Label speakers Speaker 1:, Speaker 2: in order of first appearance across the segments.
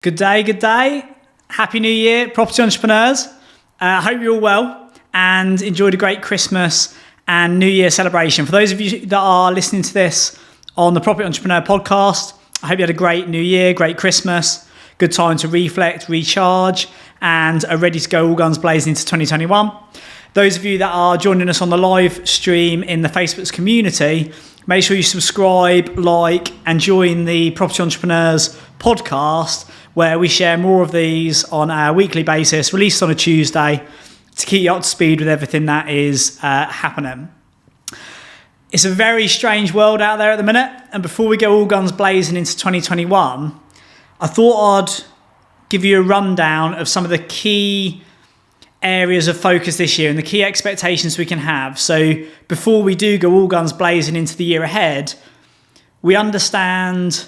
Speaker 1: Good day, good day. Happy New Year, property entrepreneurs. I hope you're all well and enjoyed a great Christmas and New Year celebration. For those of you that are listening to this on the Property Entrepreneur podcast, I hope you had a great New Year, great Christmas, good time to reflect, recharge, and are ready to go all guns blazing into 2021. Those of you that are joining us on the live stream in the Facebook's community, make sure you subscribe, like, and join the Property Entrepreneurs podcast, where we share more of these on a weekly basis, released on a Tuesday, to keep you up to speed with everything that is happening. It's a very strange world out there at the minute, and before we go all guns blazing into 2021, I thought I'd give you a rundown of some of the key areas of focus this year and the key expectations we can have. So before we do go all guns blazing into the year ahead, we understand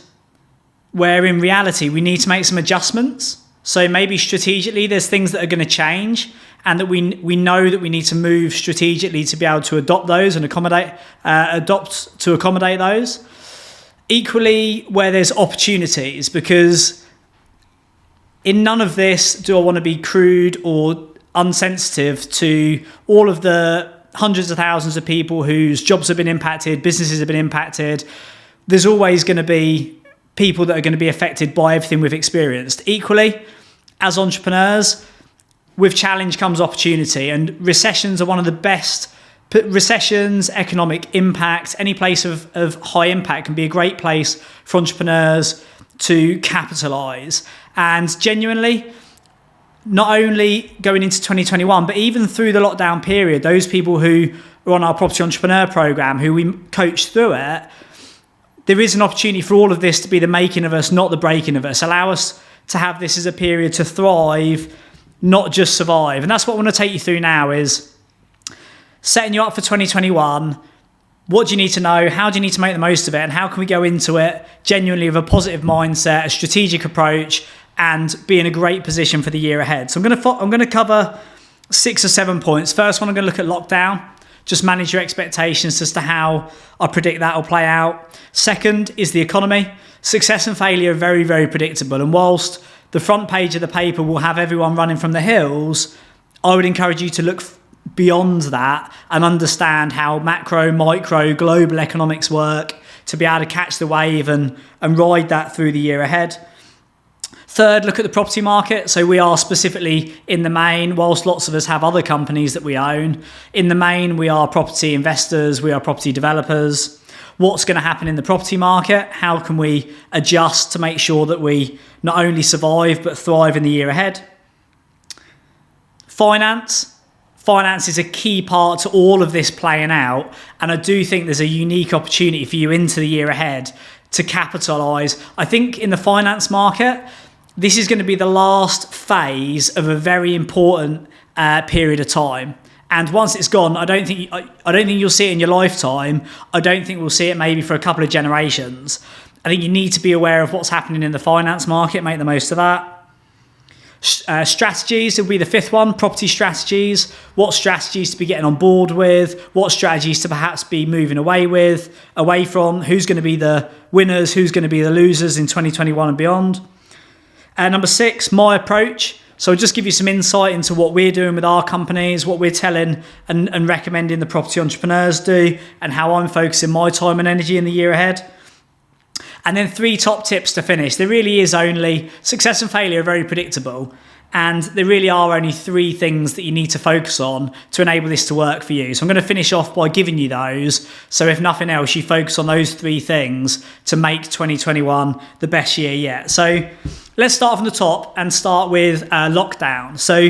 Speaker 1: where in reality we need to make some adjustments. So maybe strategically there's things that are going to change, and that we know that we need to move strategically to be able to adopt those and adopt to accommodate those. Equally, where there's opportunities, because in none of this do I want to be crude or unsensitive to all of the hundreds of thousands of people whose jobs have been impacted, businesses have been impacted. There's always going to be people that are going to be affected by everything we've experienced. Equally, as entrepreneurs, with challenge comes opportunity, and recessions are one of the best. Recessions, economic impact, any place of high impact can be a great place for entrepreneurs to capitalise. And genuinely, not only going into 2021, but even through the lockdown period, those people who are on our Property Entrepreneur Programme, who we coach through it, there is an opportunity for all of this to be the making of us, not the breaking of us. Allow us to have this as a period to thrive, not just survive. And that's what I want to take you through now, is setting you up for 2021. What do you need to know? How do you need to make the most of it? And how can we go into it genuinely with a positive mindset, a strategic approach, and be in a great position for the year ahead? So I'm going to cover 6 or 7 points. First one, I'm going to look at lockdown. Just manage your expectations as to how I predict that will play out. Second is the economy. Success and failure are very, very predictable. And whilst the front page of the paper will have everyone running from the hills, I would encourage you to look beyond that and understand how macro, micro, global economics work to be able to catch the wave and ride that through the year ahead. Third, look at the property market. So we are specifically in the main, whilst lots of us have other companies that we own, in the main we are property investors, we are property developers. What's going to happen in the property market? How can we adjust to make sure that we not only survive but thrive in the year ahead? Finance is a key part to all of this playing out, and I do think there's a unique opportunity for you into the year ahead to capitalise. I think in the finance market, this is going to be the last phase of a very important period of time. And once it's gone, I don't think you'll see it in your lifetime. I don't think we'll see it maybe for a couple of generations. I think you need to be aware of what's happening in the finance market, make the most of that. Strategies will be the fifth one. Property strategies. What strategies to be getting on board with? What strategies to perhaps be moving away from? Who's going to be the winners? Who's going to be the losers in 2021 and beyond? Number 6, my approach. So I'll just give you some insight into what we're doing with our companies, what we're telling and recommending the property entrepreneurs do, and how I'm focusing my time and energy in the year ahead. And then 3 top tips to finish. There really is only, success and failure are very predictable, and there really are only 3 things that you need to focus on to enable this to work for you. So I'm going to finish off by giving you those. So if nothing else, you focus on those 3 things to make 2021 the best year yet. So let's start from the top and start with lockdown. So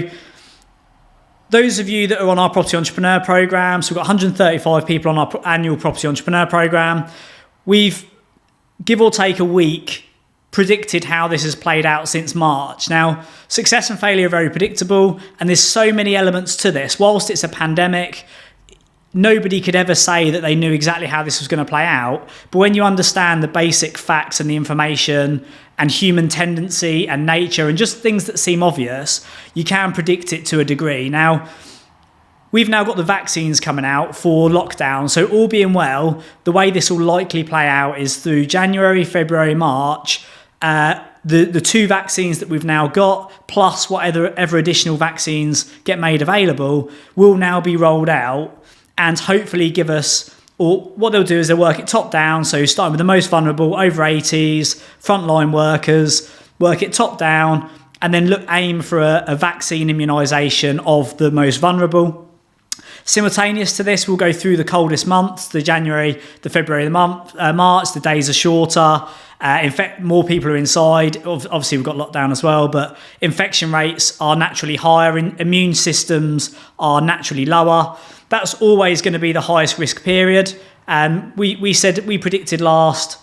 Speaker 1: those of you that are on our Property Entrepreneur Programme, so we've got 135 people on our annual Property Entrepreneur Programme. We've, give or take a week, predicted how this has played out since March. Now, success and failure are very predictable, and there's so many elements to this. Whilst it's a pandemic, nobody could ever say that they knew exactly how this was going to play out. But when you understand the basic facts and the information and human tendency and nature and just things that seem obvious, you can predict it to a degree. Now, we've now got the vaccines coming out for lockdown. So all being well, the way this will likely play out is through January, February, March. the 2 vaccines that we've now got, plus whatever additional vaccines get made available, will now be rolled out and hopefully give us, or what they'll do is they'll work it top down. So starting with the most vulnerable, over 80s, frontline workers, work it top down, and then aim for a vaccine immunisation of the most vulnerable. Simultaneous to this, we'll go through the coldest months, the January, the February, the March. The days are shorter. In fact, more people are inside. Obviously, we've got lockdown as well, but infection rates are naturally higher. Immune systems are naturally lower. That's always going to be the highest risk period. We predicted last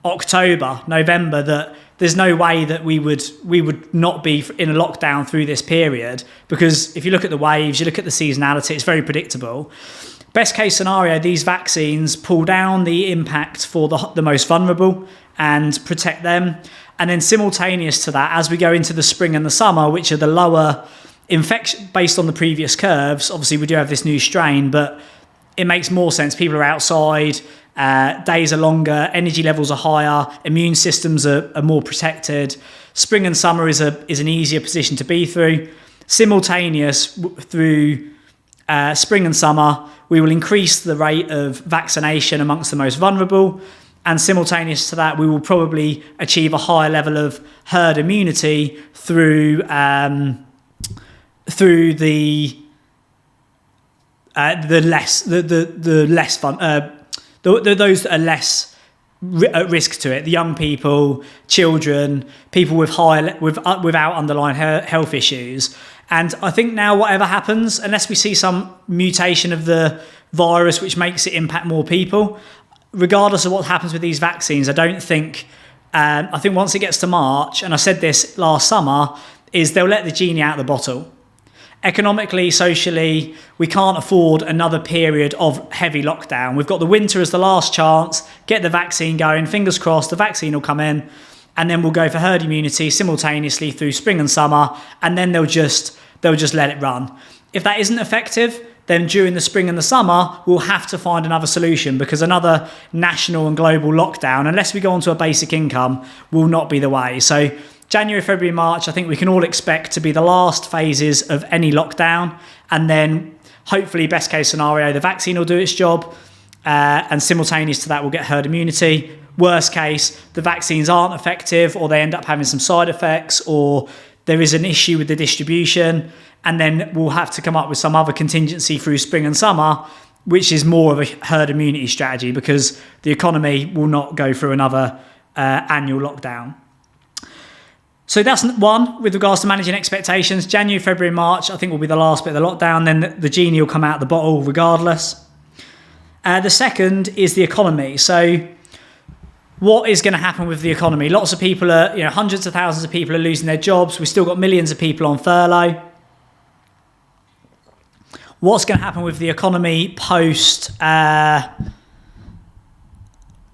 Speaker 1: October, November, that there's no way that we would not be in a lockdown through this period, because if you look at the waves, you look at the seasonality, it's very predictable. Best case scenario, these vaccines pull down the impact for the most vulnerable and protect them. And then simultaneous to that, as we go into the spring and the summer, which are the lower infection based on the previous curves, obviously we do have this new strain, but it makes more sense. People are outside, days are longer, energy levels are higher, immune systems are more protected. Spring and summer is an easier position to be through. Simultaneous through spring and summer, we will increase the rate of vaccination amongst the most vulnerable, and simultaneous to that, we will probably achieve a higher level of herd immunity through those that are less at risk to it, the young people, children, people without underlying health issues. And I think now whatever happens, unless we see some mutation of the virus which makes it impact more people, regardless of what happens with these vaccines, I think once it gets to March, and I said this last summer, is they'll let the genie out of the bottle. Economically, socially, we can't afford another period of heavy lockdown. We've got the winter as the last chance, get the vaccine going, fingers crossed, the vaccine will come in, and then we'll go for herd immunity simultaneously through spring and summer, and then they'll just let it run. If that isn't effective, then during the spring and the summer, we'll have to find another solution, because another national and global lockdown, unless we go onto a basic income, will not be the way. So January, February, March, I think we can all expect to be the last phases of any lockdown. And then hopefully, best case scenario, the vaccine will do its job. And simultaneous to that, we'll get herd immunity. Worst case, the vaccines aren't effective, or they end up having some side effects, or there is an issue with the distribution. And then we'll have to come up with some other contingency through spring and summer, which is more of a herd immunity strategy, because the economy will not go through another annual lockdown. So that's one with regards to managing expectations. January, February, March, I think will be the last bit of the lockdown. Then the genie will come out of the bottle regardless. The second is the economy. So what is going to happen with the economy? Lots of people hundreds of thousands of people are losing their jobs. We've still got millions of people on furlough. What's going to happen with the economy post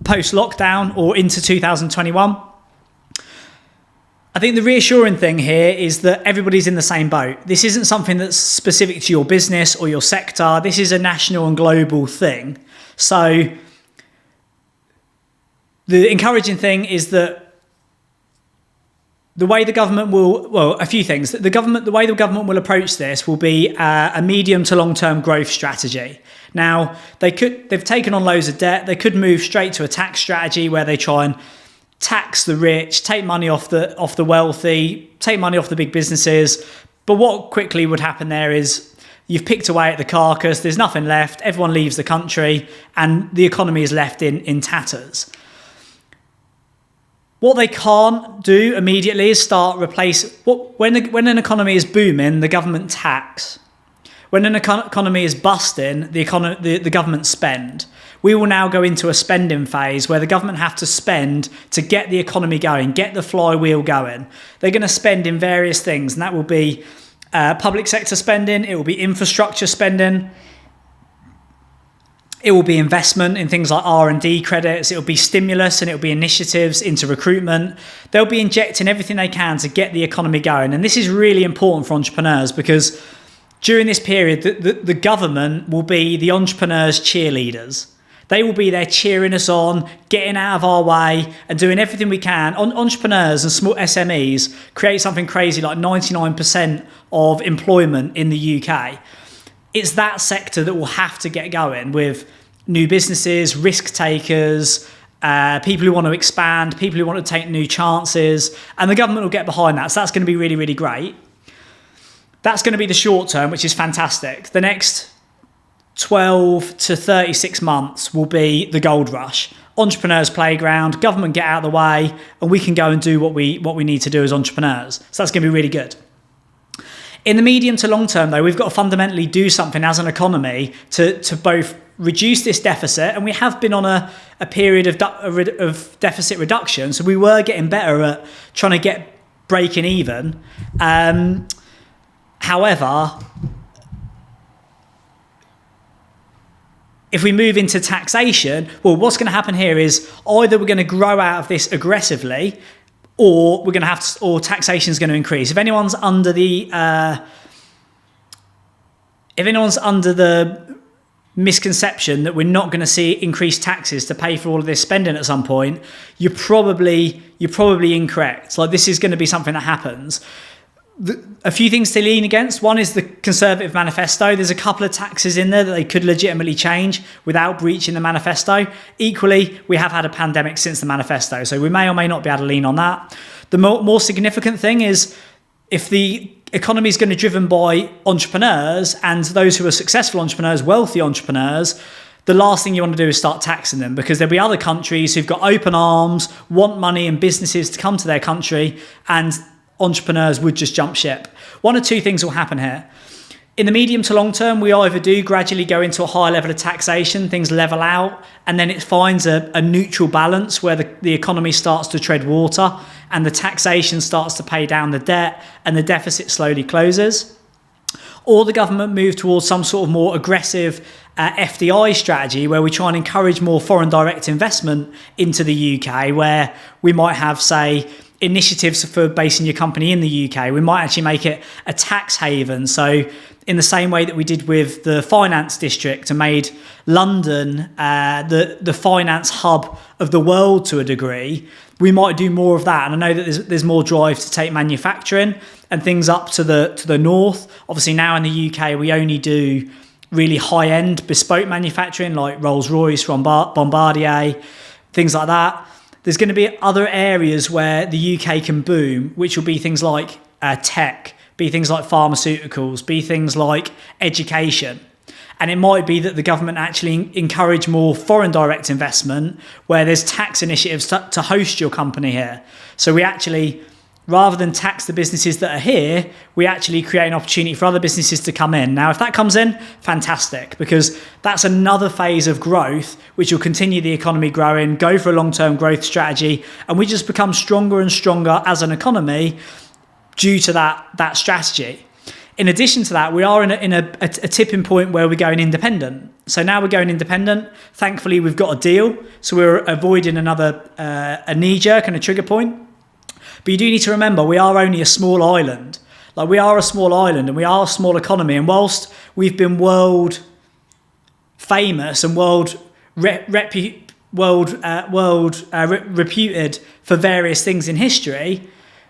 Speaker 1: lockdown or into 2021? I think the reassuring thing here is that everybody's in the same boat. This isn't something that's specific to your business or your sector. This is a national and global thing. So the encouraging thing is that the way the government a few things. The way the government will approach this will be a medium to long-term growth strategy. Now, they've taken on loads of debt. They could move straight to a tax strategy where they try and tax the rich, take money off the wealthy, take money off the big businesses. But what quickly would happen there is you've picked away at the carcass, there's nothing left, everyone leaves the country, and the economy is left in tatters. What they can't do immediately is start when an economy is booming, the government tax. When an economy is busting, the government spend. We will now go into a spending phase where the government have to spend to get the economy going, get the flywheel going. They're going to spend in various things, and that will be public sector spending, it will be infrastructure spending, it will be investment in things like R&D credits, it will be stimulus, and it will be initiatives into recruitment. They'll be injecting everything they can to get the economy going. And this is really important for entrepreneurs, because during this period, the government will be the entrepreneurs' cheerleaders. They will be there cheering us on, getting out of our way and doing everything we can. Entrepreneurs and small SMEs create something crazy like 99% of employment in the UK. It's that sector that will have to get going with new businesses, risk takers, people who want to expand, people who want to take new chances, and the government will get behind that. So that's going to be really, really great. That's going to be the short term, which is fantastic. The next 12 to 36 months will be the gold rush. Entrepreneurs' playground, government get out of the way, and we can go and do what we need to do as entrepreneurs. So that's going to be really good. In the medium to long term, though, we've got to fundamentally do something as an economy to both reduce this deficit, and we have been on a period of deficit reduction, so we were getting better at trying to get breaking even. However, if we move into taxation, well, what's going to happen here is either we're going to grow out of this aggressively, or we're going to have to, or taxation is going to increase. If anyone's under the misconception that we're not going to see increased taxes to pay for all of this spending at some point, you're probably incorrect. Like, this is going to be something that happens. A few things to lean against. One is the Conservative manifesto. There's a couple of taxes in there that they could legitimately change without breaching the manifesto. Equally, we have had a pandemic since the manifesto, so we may or may not be able to lean on that. The more significant thing is, if the economy is going to be driven by entrepreneurs and those who are successful entrepreneurs, wealthy entrepreneurs, the last thing you want to do is start taxing them, because there'll be other countries who've got open arms, want money and businesses to come to their country, and entrepreneurs would just jump ship. One or two things will happen here. In the medium to long term, we either do gradually go into a higher level of taxation, things level out, and then it finds a neutral balance where the economy starts to tread water and the taxation starts to pay down the debt and the deficit slowly closes. Or the government move towards some sort of more aggressive FDI strategy where we try and encourage more foreign direct investment into the UK, where we might have, say, initiatives for basing your company in the UK. We might actually make it a tax haven. So in the same way that we did with the finance district and made London the finance hub of the world to a degree, we might do more of that. And I know that there's more drive to take manufacturing and things up to the north. Obviously now in the UK, we only do really high-end bespoke manufacturing like Rolls-Royce, Bombardier, things like that. There's going to be other areas where the UK can boom, which will be things like tech, be things like pharmaceuticals, be things like education. And it might be that the government actually encourage more foreign direct investment where there's tax initiatives to host your company here. So we actually, rather than tax the businesses that are here, we actually create an opportunity for other businesses to come in. Now, if that comes in, fantastic, because that's another phase of growth, which will continue the economy growing, go for a long-term growth strategy, and we just become stronger and stronger as an economy due to that strategy. In addition to that, we are in a tipping point where we're going independent. So now we're going independent. Thankfully, we've got a deal, so we're avoiding another a knee-jerk and a trigger point. But you do need to remember, we are only a small island. Like, we are a small island and we are a small economy. And whilst we've been world famous and reputed for various things in history,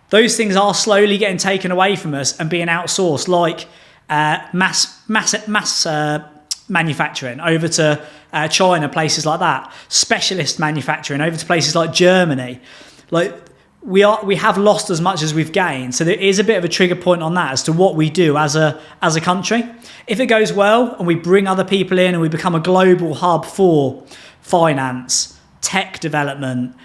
Speaker 1: those things are slowly getting taken away from us and being outsourced, like mass manufacturing over to China, places like that. Specialist manufacturing over to places like Germany. Like, we have lost as much as we've gained. So there is a bit of a trigger point on that as to what we do as a country. If it goes well and we bring other people in and we become a global hub for finance, tech development,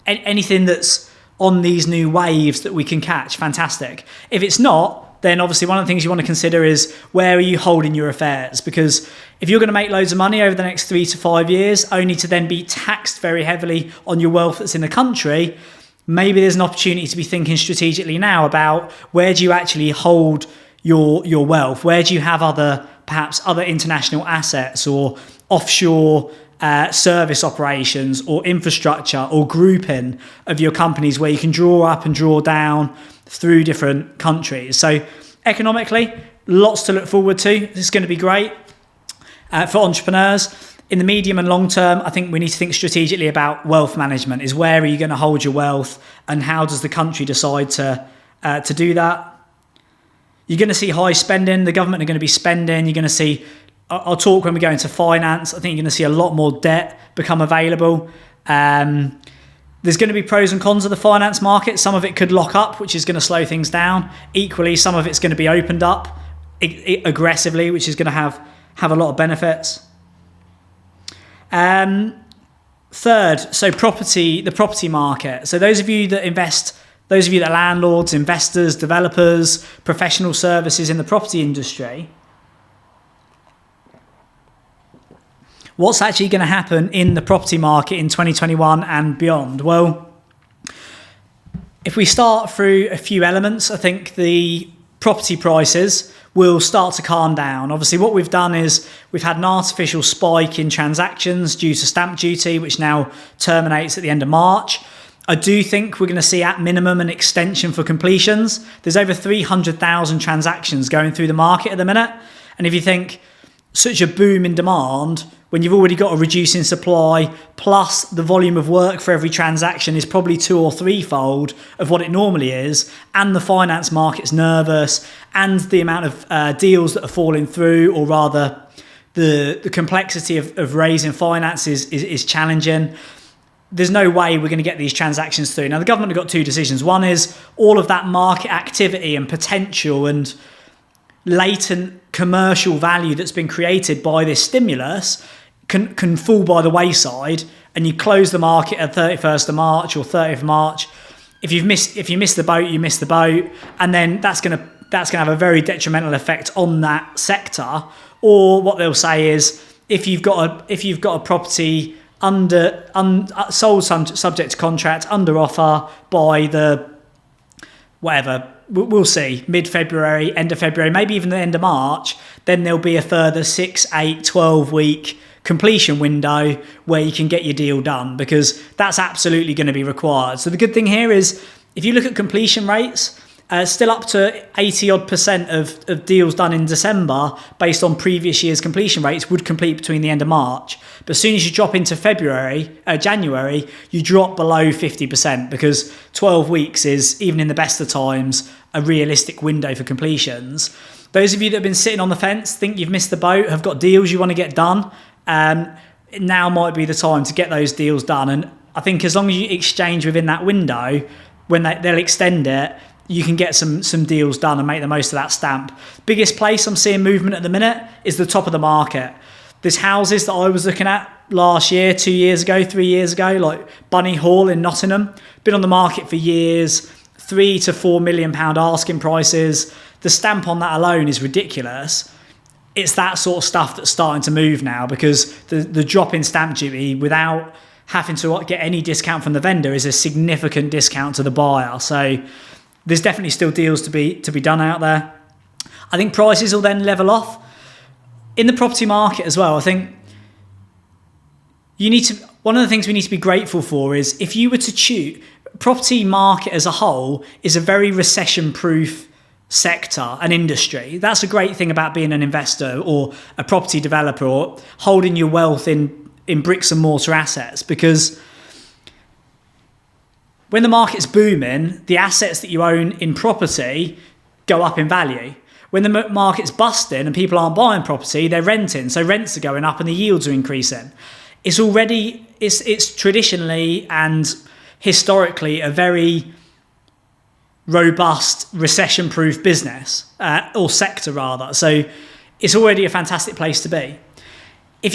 Speaker 1: anything that's on these new waves that we can catch, fantastic. If it's not, then obviously one of the things you want to consider is, where are you holding your affairs? Because if you're going to make loads of money over the next 3 to 5 years, only to then be taxed very heavily on your wealth that's in the country, maybe there's an opportunity to be thinking strategically now about, where do you actually hold your wealth? Where do you have perhaps other international assets or offshore service operations or infrastructure or grouping of your companies where you can draw up and draw down through different countries? So economically, lots to look forward to. This is going to be great for entrepreneurs. In the medium and long term, I think we need to think strategically about wealth management. Is where are you going to hold your wealth, and how does the country decide to do that? You're going to see high spending. The government are going to be spending. You're going to see, I'll talk when we go into finance, I think you're going to see a lot more debt become available. There's going to be pros and cons of the finance market. Some of it could lock up, which is going to slow things down. Equally, some of it's going to be opened up aggressively, which is going to have a lot of benefits. Third, so the property market. So those of you that invest, those of you that are landlords, investors, developers, professional services in the property industry, what's actually going to happen in the property market in 2021 and beyond? Well, if we start through a few elements, I think the property prices will start to calm down. Obviously, what we've done is we've had an artificial spike in transactions due to stamp duty, which now terminates at the end of March. I do think we're going to see at minimum an extension for completions. There's over 300,000 transactions going through the market at the minute. And if you think such a boom in demand, when you've already got a reducing supply, plus the volume of work for every transaction is probably 2 or 3-fold of what it normally is, and the finance market's nervous, and the amount of deals that are falling through, or rather the complexity of raising finance is challenging. There's no way we're going to get these transactions through. Now, the government have got two decisions. One is all of that market activity and potential and latent commercial value that's been created by this stimulus can fall by the wayside, and you close the market at 31st of March or 30th of March. If you miss the boat, you miss the boat, and then that's going to have a very detrimental effect on that sector. Or what they'll say is if you've got a property sold subject to contract under offer by the whatever, we'll see, mid-February, end of February, maybe even the end of March, then there'll be a further 6, 8, 12 week completion window where you can get your deal done, because that's absolutely going to be required. So the good thing here is if you look at completion rates, still up to 80% of deals done in December based on previous year's completion rates would complete between the end of March. But as soon as you drop into January, you drop below 50%, because 12 weeks is, even in the best of times, a realistic window for completions. Those of you that have been sitting on the fence, think you've missed the boat, have got deals you want to get done, now might be the time to get those deals done. And I think as long as you exchange within that window, when they'll extend it, you can get some deals done and make the most of that stamp. Biggest place I'm seeing movement at the minute is the top of the market. There's houses that I was looking at last year, 2 years ago, 3 years ago, like Bunny Hall in Nottingham, been on the market for years, £3 to £4 million asking prices. The stamp on that alone is ridiculous. It's that sort of stuff that's starting to move now, because the drop in stamp duty without having to get any discount from the vendor is a significant discount to the buyer. So there's definitely still deals to be done out there. I think prices will then level off. In the property market as well, I think one of the things we need to be grateful for is, if you were to choose, property market as a whole is a very recession-proof sector and industry. That's a great thing about being an investor or a property developer or holding your wealth in bricks and mortar assets, because when the market's booming, the assets that you own in property go up in value. When the market's busting and people aren't buying property, they're renting. So rents are going up and the yields are increasing. It's traditionally and historically a very robust, recession-proof business, or sector rather. So it's already a fantastic place to be. If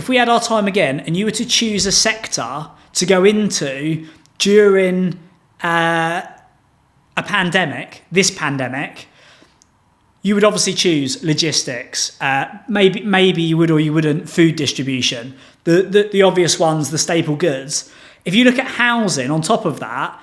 Speaker 1: we had our time again and you were to choose a sector to go into during this pandemic, you would obviously choose logistics. Maybe you would or you wouldn't food distribution. The obvious ones, the staple goods. If you look at housing on top of that,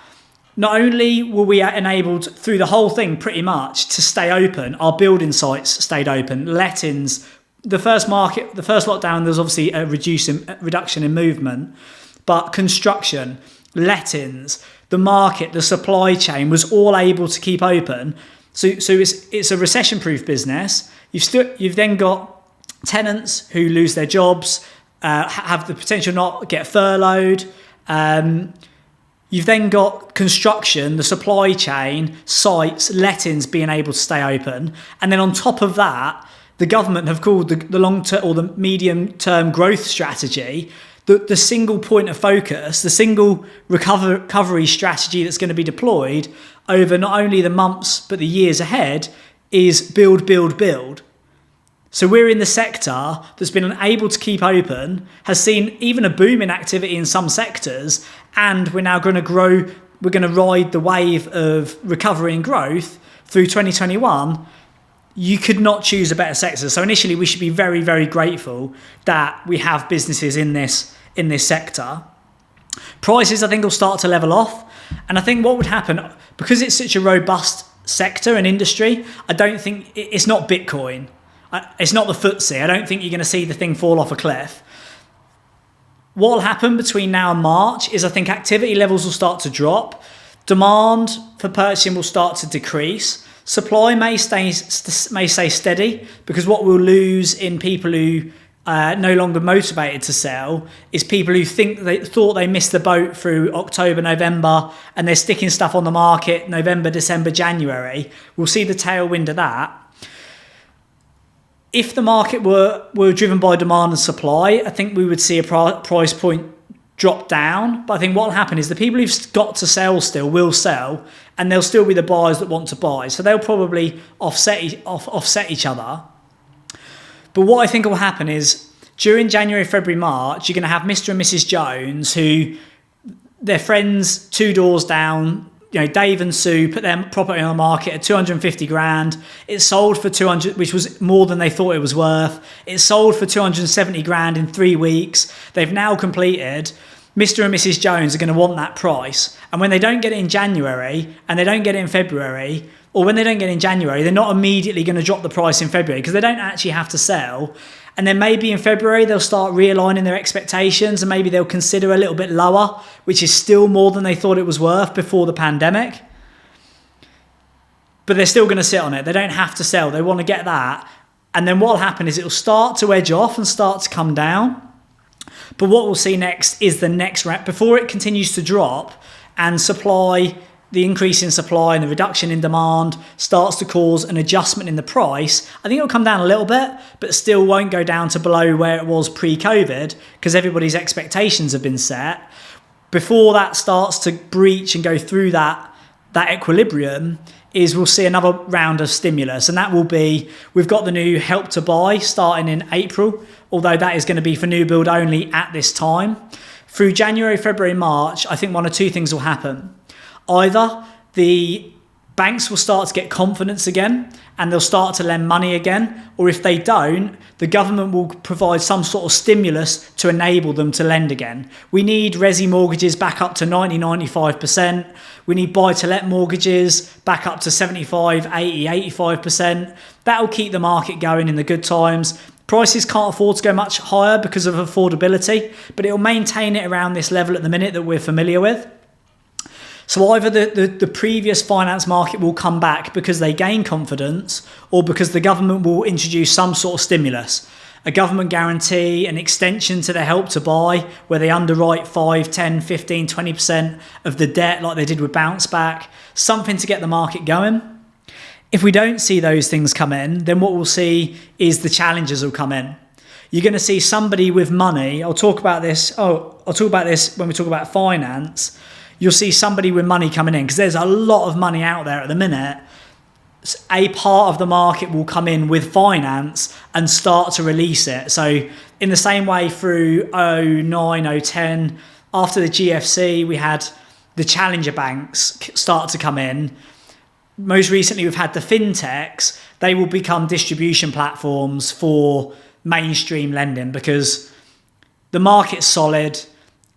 Speaker 1: not only were we enabled through the whole thing pretty much to stay open, our building sites stayed open, lettings. The first lockdown, there's obviously a reduction in movement, but construction, lettings, the market, the supply chain was all able to keep open. So it's a recession-proof business. You've then got tenants who lose their jobs, have the potential not get furloughed. You've then got construction, the supply chain, sites, lettings being able to stay open. And then on top of that, the government have called the long-term or the medium-term growth strategy the single point of focus, the single recovery strategy that's going to be deployed over not only the months but the years ahead is build, build, build. So we're in the sector that's been unable to keep open, has seen even a boom in activity in some sectors, and we're now going to grow, we're going to ride the wave of recovery and growth through 2021. You could not choose a better sector. So initially we should be very, very grateful that we have businesses in this sector. Prices, I think, will start to level off. And I think what would happen, because it's such a robust sector and industry, I don't think, it's not Bitcoin. It's not the FTSE. I don't think you're going to see the thing fall off a cliff. What will happen between now and March is I think activity levels will start to drop. Demand for purchasing will start to decrease. Supply may stay steady, because what we'll lose in people who are no longer motivated to sell is people who thought they missed the boat through October, November, and they're sticking stuff on the market November, December, January. We'll see the tailwind of that. If the market were driven by demand and supply, I think we would see a price point drop down. But I think what will happen is the people who've got to sell still will sell, and there'll still be the buyers that want to buy. So they'll probably offset each other. But what I think will happen is during January, February, March, you're going to have Mr. and Mrs. Jones, who their friends 2 doors down, Dave and Sue put their property on the market at 250 grand. It sold for 200, which was more than they thought it was worth. It sold for 270 grand in 3 weeks. They've now completed. Mr. and Mrs. Jones are going to want that price. And when they don't get it in January and they don't get it in February, or when they don't get it in January, they're not immediately going to drop the price in February because they don't actually have to sell. And then maybe in February, they'll start realigning their expectations, and maybe they'll consider a little bit lower, which is still more than they thought it was worth before the pandemic. But they're still going to sit on it. They don't have to sell. They want to get that. And then what will happen is it will start to edge off and start to come down. But what we'll see next is the next round, before it continues to drop and the increase in supply and the reduction in demand starts to cause an adjustment in the price. I think it'll come down a little bit, but still won't go down to below where it was pre-COVID, because everybody's expectations have been set. Before that starts to breach and go through that equilibrium, we'll see another round of stimulus, and that will be, we've got the new Help to Buy starting in April, although that is going to be for new build only at this time. Through January, February, March, I think one of two things will happen. Either the banks will start to get confidence again and they'll start to lend money again, or if they don't, the government will provide some sort of stimulus to enable them to lend again. We need resi mortgages back up to 90-95%. We need buy-to-let mortgages back up to 75, 80, 85%. That'll keep the market going in the good times. Prices can't afford to go much higher because of affordability, but it'll maintain it around this level at the minute that we're familiar with. So either the previous finance market will come back because they gain confidence, or because the government will introduce some sort of stimulus, a government guarantee, an extension to the Help to Buy, where they underwrite 5, 10, 15, 20% of the debt like they did with Bounce Back, something to get the market going. If we don't see those things come in, then what we'll see is the challenges will come in. You're going to see somebody with money. I'll talk about this when we talk about finance. You'll see somebody with money coming in, because there's a lot of money out there at the minute. A part of the market will come in with finance and start to release it. So in the same way through 09, 010, after the GFC, we had the challenger banks start to come in. Most recently, we've had the fintechs. They will become distribution platforms for mainstream lending, because the market's solid.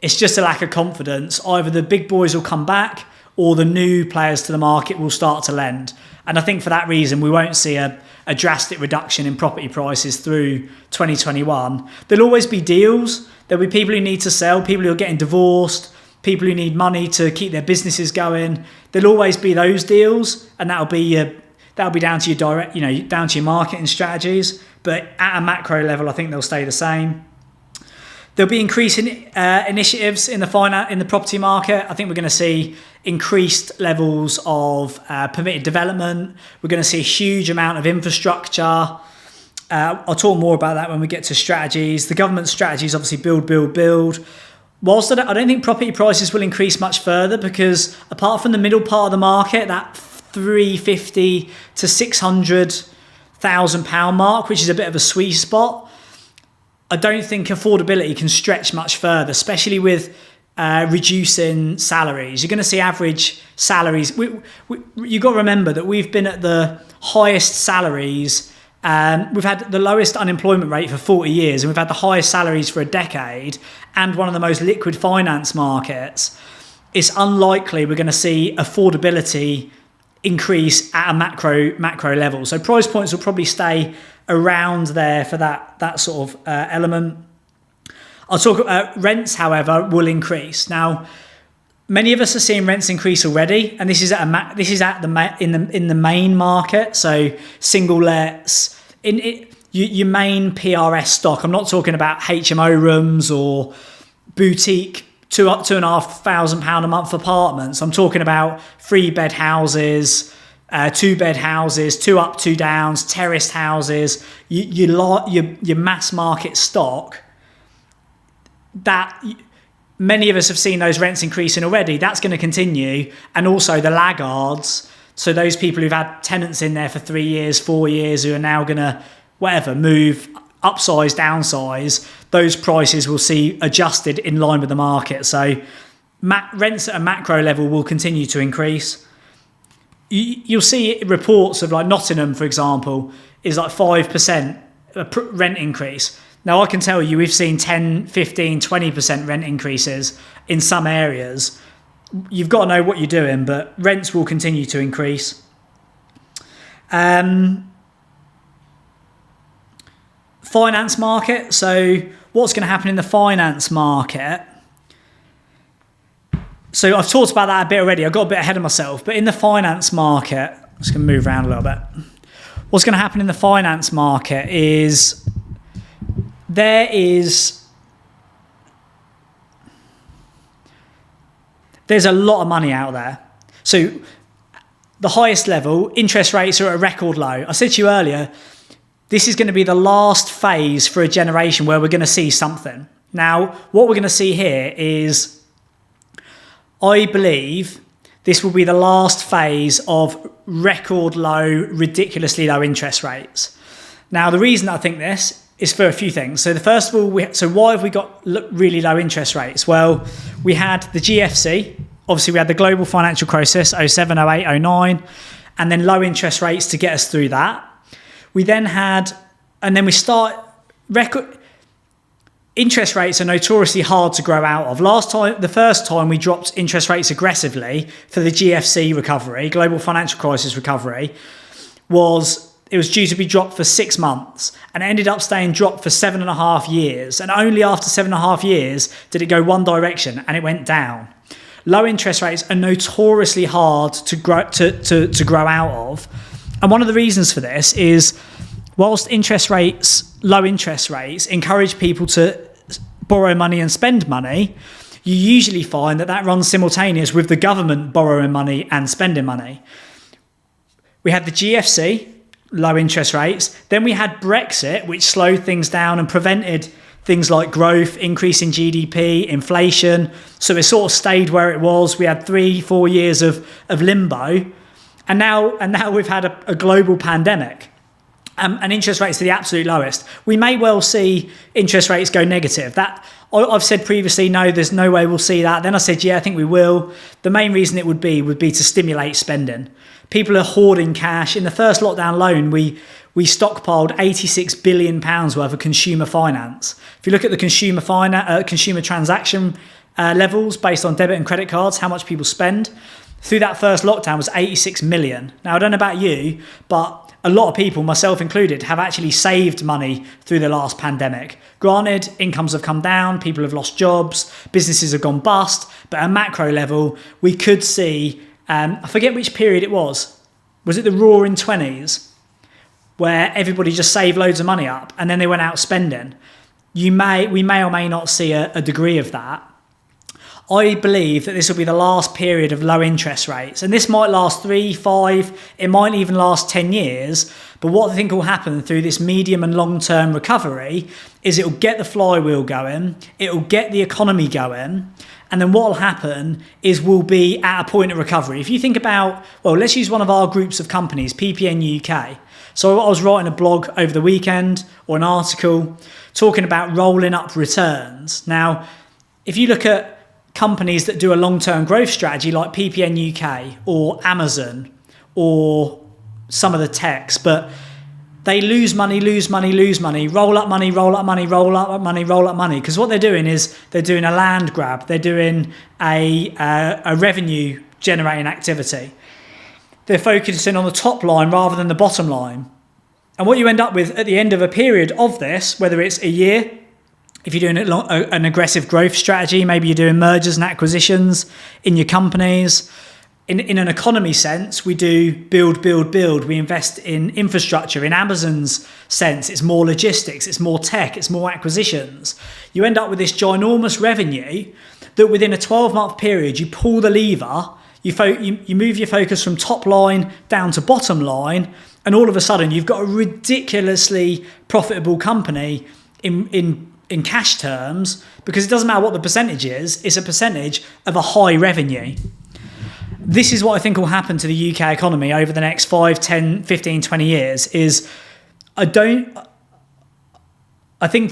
Speaker 1: It's just a lack of confidence. Either the big boys will come back, or the new players to the market will start to lend. And I think for that reason, we won't see a drastic reduction in property prices through 2021. There'll always be deals. There'll be people who need to sell, people who are getting divorced, people who need money to keep their businesses going. There'll always be those deals, and that'll that'll be down to your down to your marketing strategies. But at a macro level, I think they'll stay the same. There'll be increasing initiatives in the property market. I think we're going to see increased levels of permitted development. We're going to see a huge amount of infrastructure. I'll talk more about that when we get to strategies. The government strategies obviously build. Whilst I don't think property prices will increase much further, because apart from the middle part of the market, that £350,000 to £600,000 mark, which is a bit of a sweet spot, I don't think affordability can stretch much further, especially with reducing salaries. You're going to see average salaries. You've got to remember that we've been at the highest salaries. We've had the lowest unemployment rate for 40 years, and we've had the highest salaries for a decade, and one of the most liquid finance markets. It's unlikely we're going to see affordability increase at a macro level. So price points will probably stay around there for that sort of element. I'll talk about rents, however, will increase. Now, many of us are seeing rents increase already, and this is in the main market. So single lets your main PRS stock. I'm not talking about HMO rooms or boutique £2,500 a month apartments. I'm talking about 3-bed houses, 2-bed houses, 2 up, 2 downs, terraced houses. Your mass market stock. That many of us have seen those rents increasing already. That's going to continue, and also the laggards. So those people who've had tenants in there for 3 years, 4 years, who are now going to move, upsize, downsize. Those prices will see adjusted in line with the market. So rents at a macro level will continue to increase. You'll see reports of like Nottingham, for example, is like 5% rent increase. Now, I can tell you we've seen 10, 15, 20% rent increases in some areas. You've got to know what you're doing, but rents will continue to increase. Finance market. So what's going to happen in the finance market? So I've talked about that a bit already. I got a bit ahead of myself. But in the finance market, I'm just going to move around a little bit. What's going to happen in the finance market is there's a lot of money out there. So the highest level, interest rates are at a record low. I said to you earlier, this is going to be the last phase for a generation where we're going to see something. Now, what we're going to see here is, I believe this will be the last phase of record low, ridiculously low interest rates. Now, the reason I think this is for a few things. So the first of all, why have we got really low interest rates? Well, we had the GFC. Obviously, we had the global financial crisis, 07, 08, 09, and then low interest rates to get us through that. We then had, and then we start, interest rates are notoriously hard to grow out of. The first time we dropped interest rates aggressively for the GFC recovery, global financial crisis recovery, it was due to be dropped for 6 months, and it ended up staying dropped for 7.5 years. And only after 7.5 years did it go one direction, and it went down. Low interest rates are notoriously hard to grow out of. And one of the reasons for this is, whilst low interest rates encourage people to borrow money and spend money, you usually find that runs simultaneous with the government borrowing money and spending money. We had the GFC, low interest rates. Then we had Brexit, which slowed things down and prevented things like growth, increase in GDP, inflation. So it sort of stayed where it was. We had 3-4 years of limbo. And now we've had a global pandemic. And interest rates are the absolute lowest. We may well see interest rates go negative. That I've said previously, no, there's no way we'll see that. Then I said, yeah, I think we will. The main reason it would be to stimulate spending. People are hoarding cash. In the first lockdown alone, we stockpiled £86 billion worth of consumer finance. If you look at the consumer transaction levels based on debit and credit cards, how much people spend, through that first lockdown was 86 million. Now, I don't know about you, but a lot of people, myself included, have actually saved money through the last pandemic. Granted, incomes have come down, people have lost jobs, businesses have gone bust, but at a macro level, we could see, I forget which period it was, was it the Roaring Twenties, where everybody just saved loads of money up and then they went out spending? We may or may not see a degree of that. I believe that this will be the last period of low interest rates, and this might last 3, 5, it might even last 10 years. But what I think will happen through this medium and long-term recovery is it will get the flywheel going, it will get the economy going, and then what will happen is we'll be at a point of recovery. If you think about, well, let's use one of our groups of companies, PPN UK. So I was writing a blog over the weekend, or an article, talking about rolling up returns. Now, if you look at companies that do a long-term growth strategy like PPN UK or Amazon or some of the techs, but they lose money, roll up money, roll up money, roll up money, roll up money. Because what they're doing is they're doing a land grab. They're doing a revenue generating activity. They're focusing on the top line rather than the bottom line. And what you end up with at the end of a period of this, whether it's a year, if you're doing an aggressive growth strategy, maybe you're doing mergers and acquisitions in your companies. In an economy sense, we do build. We invest in infrastructure. In Amazon's sense, it's more logistics, it's more tech, it's more acquisitions. You end up with this ginormous revenue that within a 12-month period, you pull the lever, you move your focus from top line down to bottom line, and all of a sudden you've got a ridiculously profitable company in cash terms, because it doesn't matter what the percentage is, it's a percentage of a high revenue. This is what I think will happen to the UK economy over the next 5, 10, 15, 20 years is I think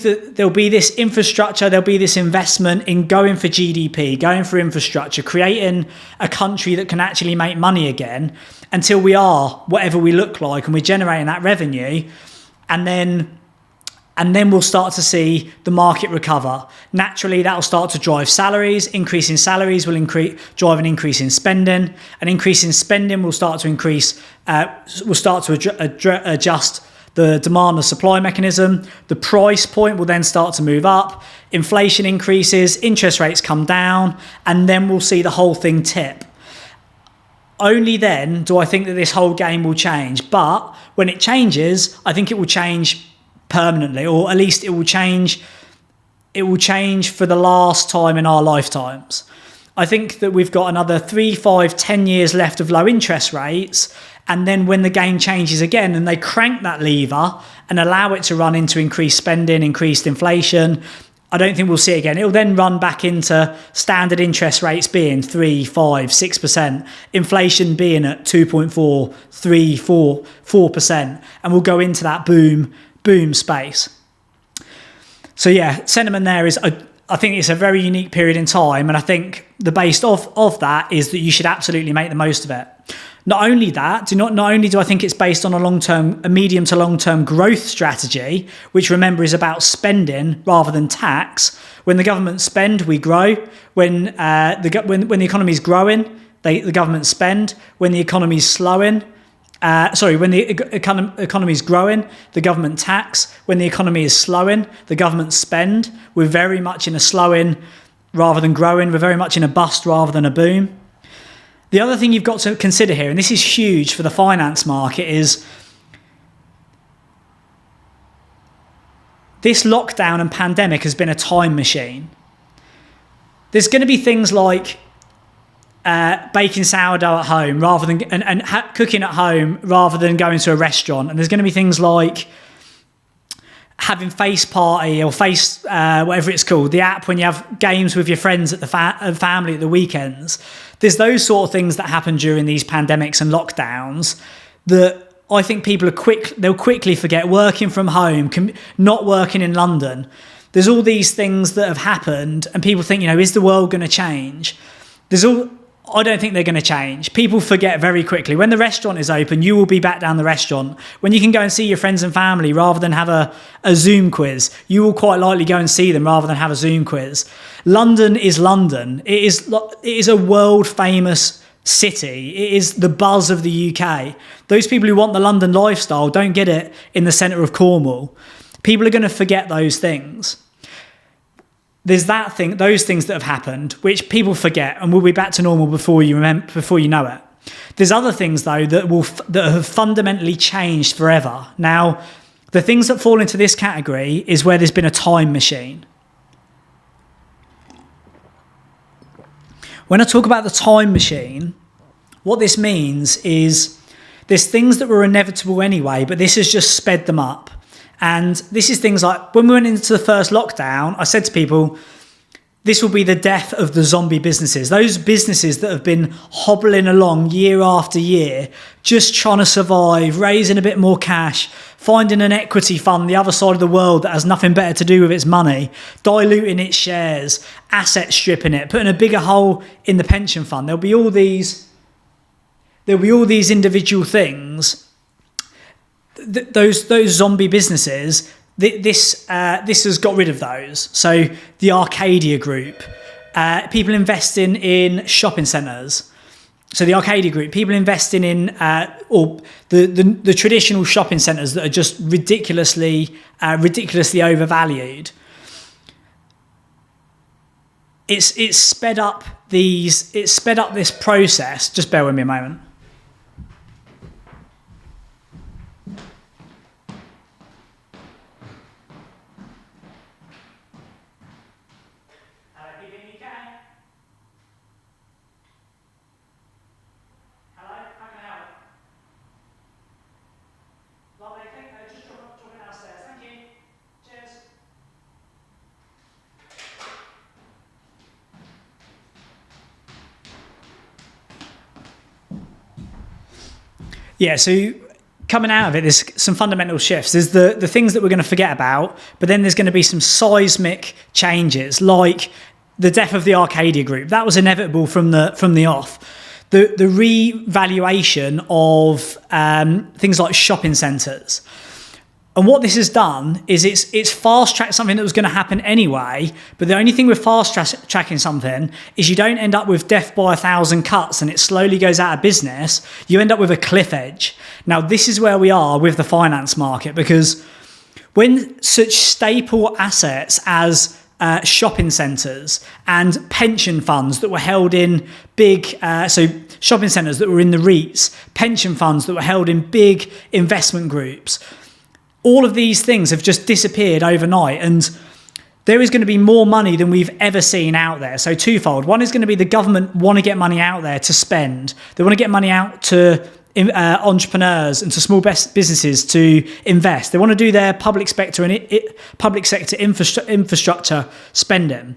Speaker 1: that there'll be this infrastructure, there'll be this investment in going for GDP, going for infrastructure, creating a country that can actually make money again until we are whatever we look like and we're generating that revenue. And then we'll start to see the market recover. Naturally, that will start to drive salaries. Increasing salaries will drive an increase in spending. An increase in spending will start to adjust the demand and supply mechanism. The price point will then start to move up. Inflation increases, interest rates come down, and then we'll see the whole thing tip. Only then do I think that this whole game will change. But when it changes, I think it will change permanently, or at least it will change for the last time in our lifetimes. I think that we've got another 3, 5, 10 years left of low interest rates, and then when the game changes again and they crank that lever and allow it to run into increased spending, increased inflation, I don't think we'll see it again. It'll then run back into standard interest rates being 3, 5, 6%, inflation being at 2.4, 3, 4%, and we'll go into that boom space. So yeah, sentiment there is, I think it's a very unique period in time, and I think the base of that is that you should absolutely make the most of it. Not only that, not only do I think it's based on a medium to long-term growth strategy, which remember is about spending rather than tax. When the government spend, we grow. When the economy is growing, the government spend. When the economy is slowing, when the economy is growing, the government tax. When the economy is slowing, the government spend. We're very much in a slowing rather than growing. We're very much in a bust rather than a boom. The other thing you've got to consider here, and this is huge for the finance market, is this lockdown and pandemic has been a time machine. There's going to be things like baking sourdough at home rather than cooking at home rather than going to a restaurant, and there's going to be things like having Face Party or Face whatever it's called, the app when you have games with your friends at the family at the weekends. There's those sort of things that happen during these pandemics and lockdowns that I think people they'll quickly forget. Working from home, not working in London. There's all these things that have happened, and people think, is the world going to change? I don't think they're going to change. People forget very quickly. When the restaurant is open, you will be back down the restaurant. When you can go and see your friends and family rather than have a Zoom quiz, you will quite likely go and see them rather than have a Zoom quiz. London is London. It is a world famous city. It is the buzz of the UK. Those people who want the London lifestyle don't get it in the centre of Cornwall. People are going to forget those things. There's those things that have happened, which people forget, and we'll be back to normal before you know it. There's other things though that have fundamentally changed forever. Now, the things that fall into this category is where there's been a time machine. When I talk about the time machine, what this means is there's things that were inevitable anyway, but this has just sped them up. And this is things like when we went into the first lockdown, I said to people, this will be the death of the zombie businesses. Those businesses that have been hobbling along year after year, just trying to survive, raising a bit more cash, finding an equity fund the other side of the world that has nothing better to do with its money, diluting its shares, asset stripping it, putting a bigger hole in the pension fund. There'll be all these individual things. Those zombie businesses. This has got rid of those. So the Arcadia Group, people investing in shopping centres. So the Arcadia Group, people investing in or the traditional shopping centres that are just ridiculously overvalued. It's sped up this process. Just bear with me a moment. Yeah, so coming out of it, there's some fundamental shifts. There's the things that we're going to forget about, but then there's going to be some seismic changes, like the death of the Arcadia Group. That was inevitable from the off. The revaluation of things like shopping centres. And what this has done is it's fast-tracked something that was going to happen anyway, but the only thing with fast-tracking something is you don't end up with death by 1,000 cuts and it slowly goes out of business. You end up with a cliff edge. Now, this is where we are with the finance market, because when such staple assets as shopping centres and pension funds that were held in big, so shopping centres that were in the REITs, pension funds that were held in big investment groups, all of these things have just disappeared overnight, and there is going to be more money than we've ever seen out there. So twofold. One is going to be the government want to get money out there to spend. They want to get money out to entrepreneurs and to small businesses to invest. They want to do their public sector infrastructure spending.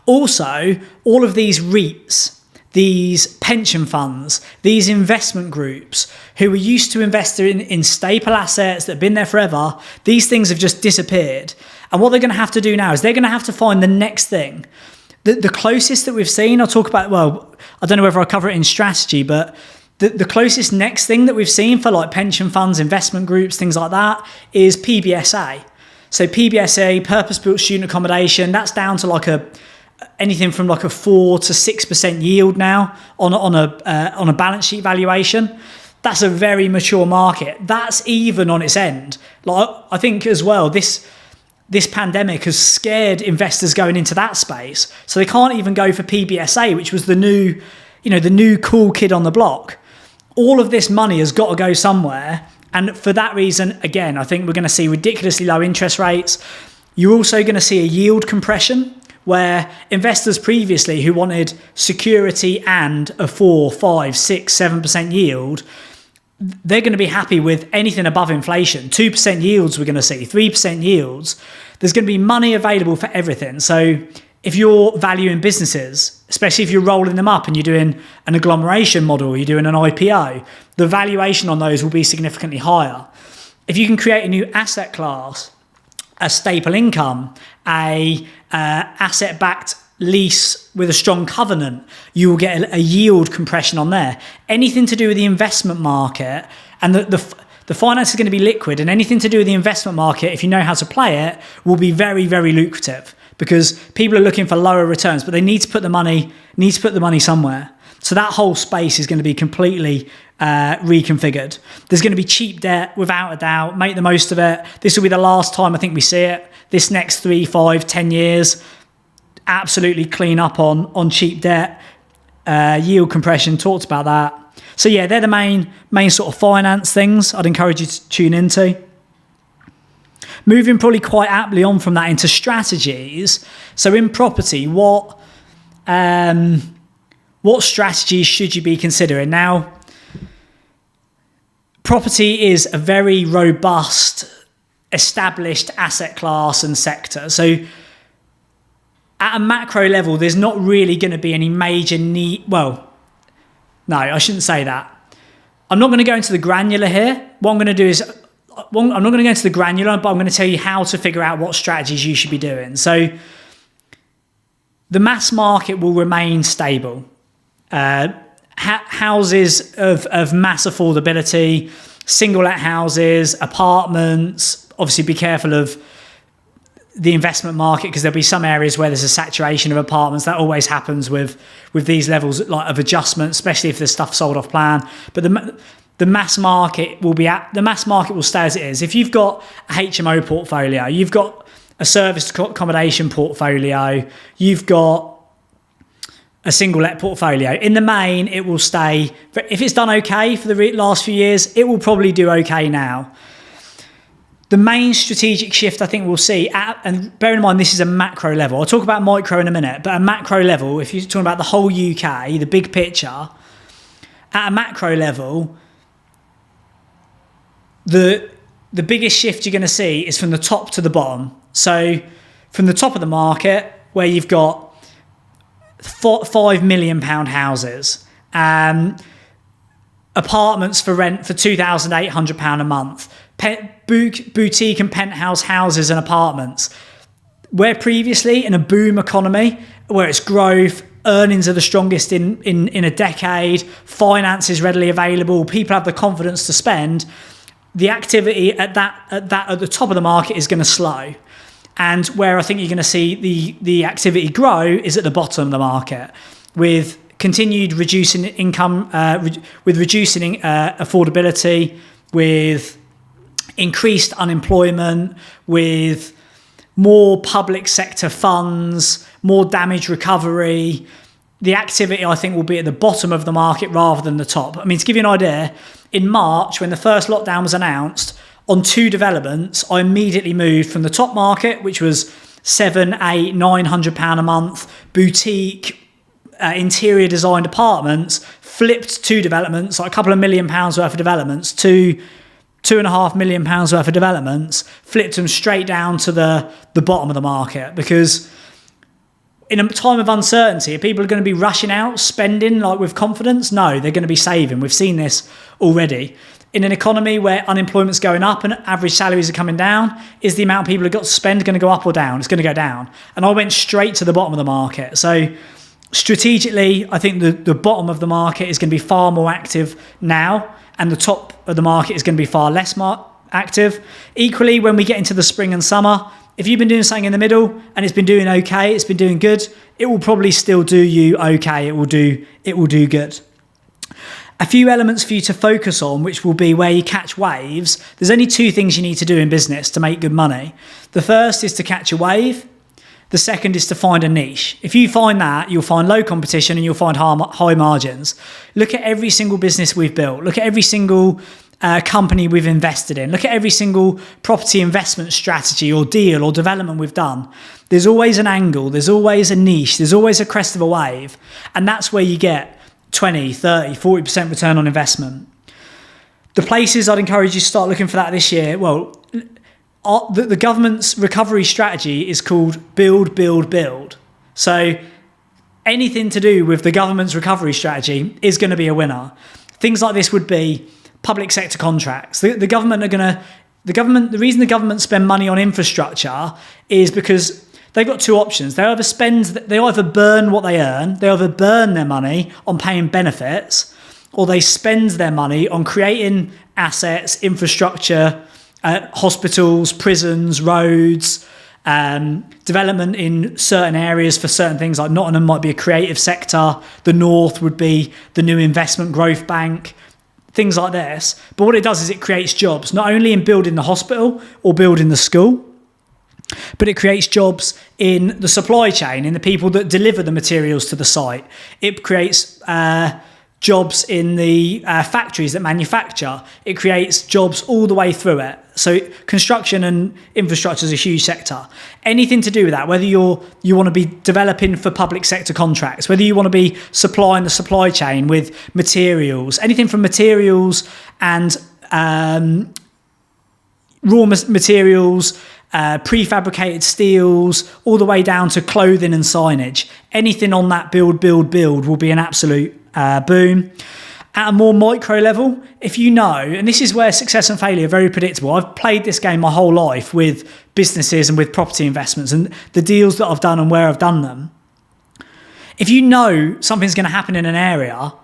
Speaker 1: Also, all of these REITs, these pension funds, these investment groups who were used to investing in staple assets that have been there forever, these things have just disappeared. And what they're going to have to do now is they're going to have to find the next thing. The closest that we've seen, I'll talk about, well, I don't know whether I'll cover it in strategy, but the closest next thing that we've seen for like pension funds, investment groups, things like that, is PBSA. So PBSA, purpose-built student accommodation, that's down to anything from a 4 to 6% yield now on a balance sheet valuation. That's a very mature market. That's even on its end. I think as well, this pandemic has scared investors going into that space, so they can't even go for PBSA, which was the new cool kid on the block. All of this money has got to go somewhere, and for that reason, again, I think we're going to see ridiculously low interest rates. You're also going to see a yield compression, where investors previously who wanted security and a 4, 5, 6, 7% yield, they're going to be happy with anything above inflation. 2% yields we're going to see, 3% yields. There's going to be money available for everything. So if you're valuing businesses, especially if you're rolling them up and you're doing an agglomeration model, you're doing an IPO, the valuation on those will be significantly higher. If you can create a new asset class, a staple income, a asset-backed lease with a strong covenant, you will get a yield compression on there. Anything to do with the investment market, and the finance is going to be liquid, and anything to do with the investment market, if you know how to play it, will be very, very lucrative, because people are looking for lower returns, but they need to put the money somewhere. So that whole space is going to be completely reconfigured. There's going to be cheap debt, without a doubt. Make the most of it. This will be the last time I think we see it. This next 3, 5, 10 years, absolutely clean up on cheap debt. Yield compression, talked about that. So yeah, they're the main sort of finance things I'd encourage you to tune into. Moving probably quite aptly on from that into strategies. So in property, what strategies should you be considering? Now, property is a very robust, established asset class and sector. So at a macro level, there's not really going to be any major need. Well, no, I shouldn't say that. I'm not going to go into the granular here. What I'm going to do is, I'm not going to go into the granular, but I'm going to tell you how to figure out what strategies you should be doing. So the mass market will remain stable. Houses of mass affordability, single-let houses, apartments. Obviously, be careful of the investment market because there'll be some areas where there's a saturation of apartments. That always happens with these levels of adjustment, especially if there's stuff sold off plan. But the mass market will stay as it is. If you've got a HMO portfolio, you've got a serviced accommodation portfolio, you've got a single let portfolio, in the main, it will stay. If it's done okay for the last few years, it will probably do okay now. The main strategic shift I think we'll see, and bear in mind this is a macro level, I'll talk about micro in a minute, but at a macro level, if you're talking about the whole UK, the big picture, at a macro level, the biggest shift you're going to see is from the top to the bottom. So from the top of the market, where you've got £5 million houses, apartments for rent for £2,800 a month, boutique and penthouse houses and apartments. Where previously in a boom economy, where it's growth, earnings are the strongest in a decade, finance is readily available, people have the confidence to spend, the activity at the top of the market is going to slow. And where I think you're going to see the activity grow is at the bottom of the market, with continued reducing income, with reducing affordability, with increased unemployment, with more public sector funds, more damage recovery. The activity, I think, will be at the bottom of the market rather than the top. I mean, to give you an idea, in March, when the first lockdown was announced, on 2 developments, I immediately moved from the top market, which was £700, £800, £900 a month, boutique, interior designed apartments, flipped 2 developments, like a couple of £1 million worth of developments, to £2.5 million worth of developments, flipped them straight down to the bottom of the market. Because in a time of uncertainty, are people going to be rushing out, spending like with confidence? No, they're going to be saving. We've seen this already. In an economy where unemployment's going up and average salaries are coming down, is the amount people have got to spend going to go up or down? It's going to go down. And I went straight to the bottom of the market. So strategically, I think the bottom of the market is going to be far more active now, and the top of the market is going to be far less active. Equally, when we get into the spring and summer, if you've been doing something in the middle and it's been doing okay, it's been doing good, it will probably still do you okay. It will do good. A few elements for you to focus on, which will be where you catch waves. There's only 2 things you need to do in business to make good money. The first is to catch a wave. The second is to find a niche. If you find that, you'll find low competition and you'll find high margins. Look at every single business we've built. Look at every single company we've invested in. Look at every single property investment strategy or deal or development we've done. There's always an angle. There's always a niche. There's always a crest of a wave. And that's where you get 20, 30, 40% return on investment. The places I'd encourage you to start looking for that this year, well, the government's recovery strategy is called build, build, build. So anything to do with the government's recovery strategy is going to be a winner. Things like this would be public sector contracts. The reason the government spend money on infrastructure is because they've got 2 options. They either burn what they earn, they either burn their money on paying benefits, or they spend their money on creating assets, infrastructure, hospitals, prisons, roads, development in certain areas for certain things. Like Nottingham might be a creative sector, the North would be the new investment growth bank, things like this. But what it does is it creates jobs, not only in building the hospital or building the school, but it creates jobs in the supply chain, in the people that deliver the materials to the site. It creates jobs in the factories that manufacture. It creates jobs all the way through it. So construction and infrastructure is a huge sector. Anything to do with that, whether you want to be developing for public sector contracts, whether you want to be supplying the supply chain with materials, anything from materials and raw materials, prefabricated steels, all the way down to clothing and signage. Anything on that build will be an absolute boom. At a more micro level, if you know, and this is where success and failure are very predictable. I've played this game my whole life with businesses and with property investments and the deals that I've done and where I've done them. If you know something's going to happen in an area,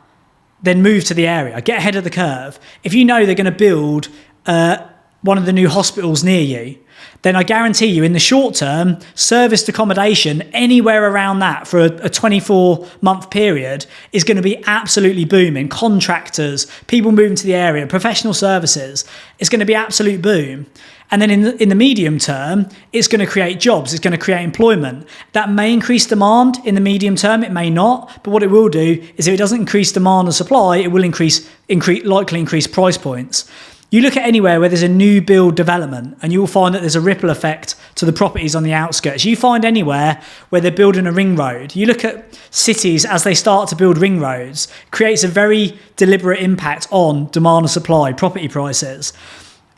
Speaker 1: then move to the area, get ahead of the curve. If you know they're going to build one of the new hospitals near you, then I guarantee you in the short term, serviced accommodation anywhere around that for a 24-month period is going to be absolutely booming. Contractors, people moving to the area, professional services, it's going to be absolute boom. And then in the medium term, it's going to create jobs, it's going to create employment. That may increase demand in the medium term, it may not, but what it will do is if it doesn't increase demand and supply, it will likely increase price points. You look at anywhere where there's a new build development and you will find that there's a ripple effect to the properties on the outskirts. You find anywhere where they're building a ring road. You look at cities as they start to build ring roads, creates a very deliberate impact on demand and supply, property prices.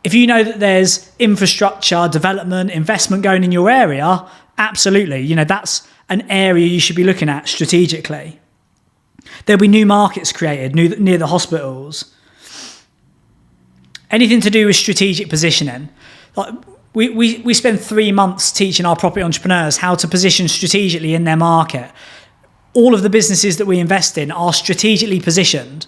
Speaker 1: If you know that there's infrastructure, development, investment going in your area, absolutely, that's an area you should be looking at strategically. There'll be new markets created near the hospitals. Anything to do with strategic positioning. Like we spend 3 months teaching our property entrepreneurs how to position strategically in their market. All of the businesses that we invest in are strategically positioned.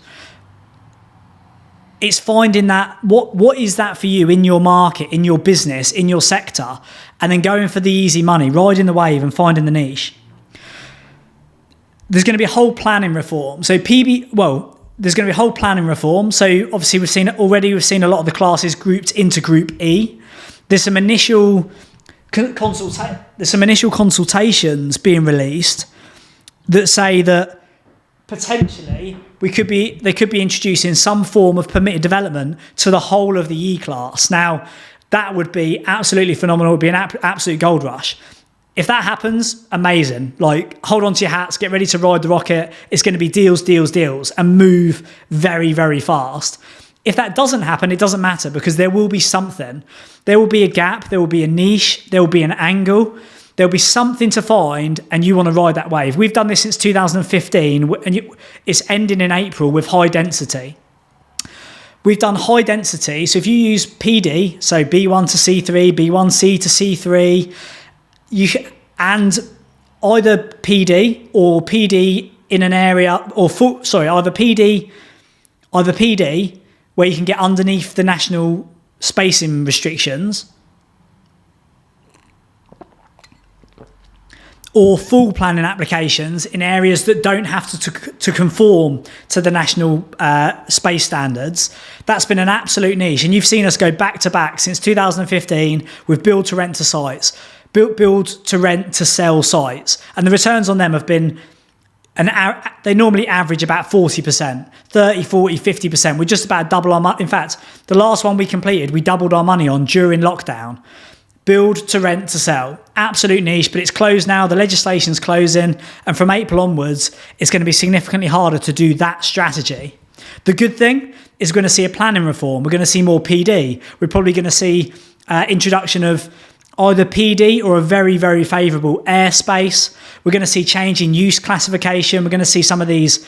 Speaker 1: It's finding that, what is that for you in your market, in your business, in your sector, and then going for the easy money, riding the wave and finding the niche. There's going to be a whole planning reform. So there's going to be a whole planning reform. So obviously we've seen a lot of the classes grouped into Group E. There's some initial consultations being released that say that potentially they could be introducing some form of permitted development to the whole of the E class. Now, that would be absolutely phenomenal. It would be an absolute gold rush. If that happens, amazing. Like, hold on to your hats, get ready to ride the rocket. It's going to be deals, and move very, very fast. If that doesn't happen, it doesn't matter because there will be something. There will be a gap, there will be a niche, there will be an angle, there'll be something to find, and you want to ride that wave. We've done this since 2015, and it's ending in April with high density. We've done high density, so if you use PD, so B1 to C3, B1C to C3, and either PD or PD in an area, either PD where you can get underneath the national spacing restrictions, or full planning applications in areas that don't have to conform to the national space standards. That's been an absolute niche, and you've seen us go back to back since 2015 with build to rent to sites. Build to rent to sell sites, and the returns on them have been they normally average about 40%, 30, 40, 50%. We're just about double our money. In fact, the last one we completed, we doubled our money on during lockdown. Build to rent to sell, absolute niche, but it's closed now. The legislation's closing, and from April onwards, it's going to be significantly harder to do that strategy. The good thing is we're going to see a planning reform. We're going to see more PD. We're probably going to see introduction of either PD or a very, very favourable airspace. We're going to see change in use classification. We're going to see some of these,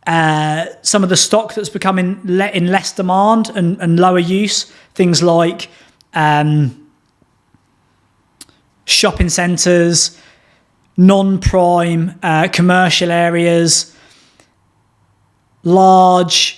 Speaker 1: some of the stock that's becoming in less demand and lower use. Things like shopping centres, non-prime commercial areas, large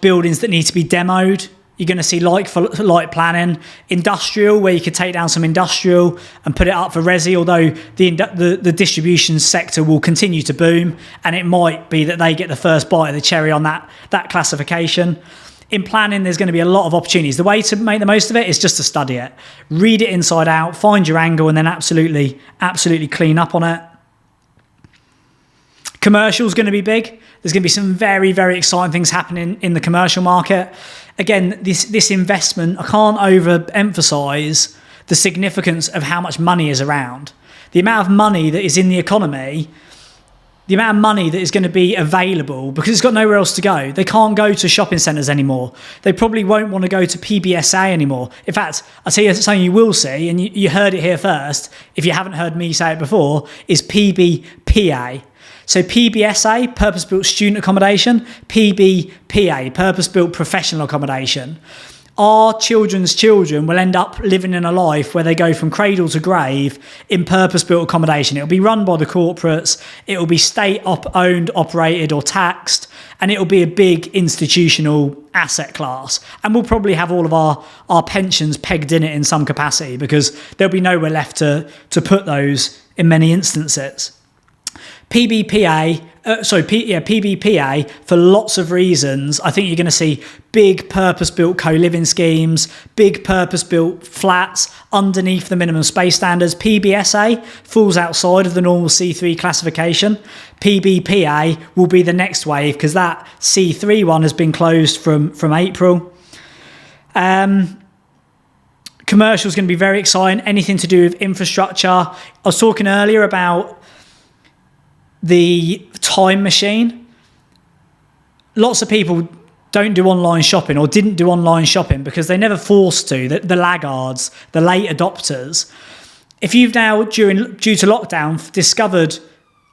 Speaker 1: buildings that need to be demoed. You're going to see like planning, industrial, where you could take down some industrial and put it up for resi, although the distribution sector will continue to boom, and it might be that they get the first bite of the cherry on that classification. In planning, there's going to be a lot of opportunities. The way to make the most of it is just to study it, read it inside out, find your angle, and then absolutely clean up on it. Commercial is going to be big. There's going to be some very, very exciting things happening in the commercial market. Again, this investment, I can't overemphasize the significance of how much money is around. The amount of money that is in the economy, the amount of money that is going to be available, because it's got nowhere else to go. They can't go to shopping centres anymore. They probably won't want to go to PBSA anymore. In fact, I'll tell you something you will see, and you heard it here first, if you haven't heard me say it before, is PBPA. So PBSA, purpose-built student accommodation, PBPA, purpose-built professional accommodation. Our children's children will end up living in a life where they go from cradle to grave in purpose-built accommodation. It'll be run by the corporates, it'll be state-owned, operated or taxed, and it'll be a big institutional asset class. And we'll probably have all of our pensions pegged in it in some capacity, because there'll be nowhere left to put those in many instances. PBPA, for lots of reasons. I think you're going to see big purpose-built co-living schemes, big purpose-built flats underneath the minimum space standards. PBSA falls outside of the normal C3 classification. PBPA will be the next wave, because that C3 one has been closed from April. Commercial is going to be very exciting. Anything to do with infrastructure. I was talking earlier about the time machine. Lots of people don't do online shopping, or didn't do online shopping because they never forced to, the laggards, the late adopters. If you've now, due to lockdown, discovered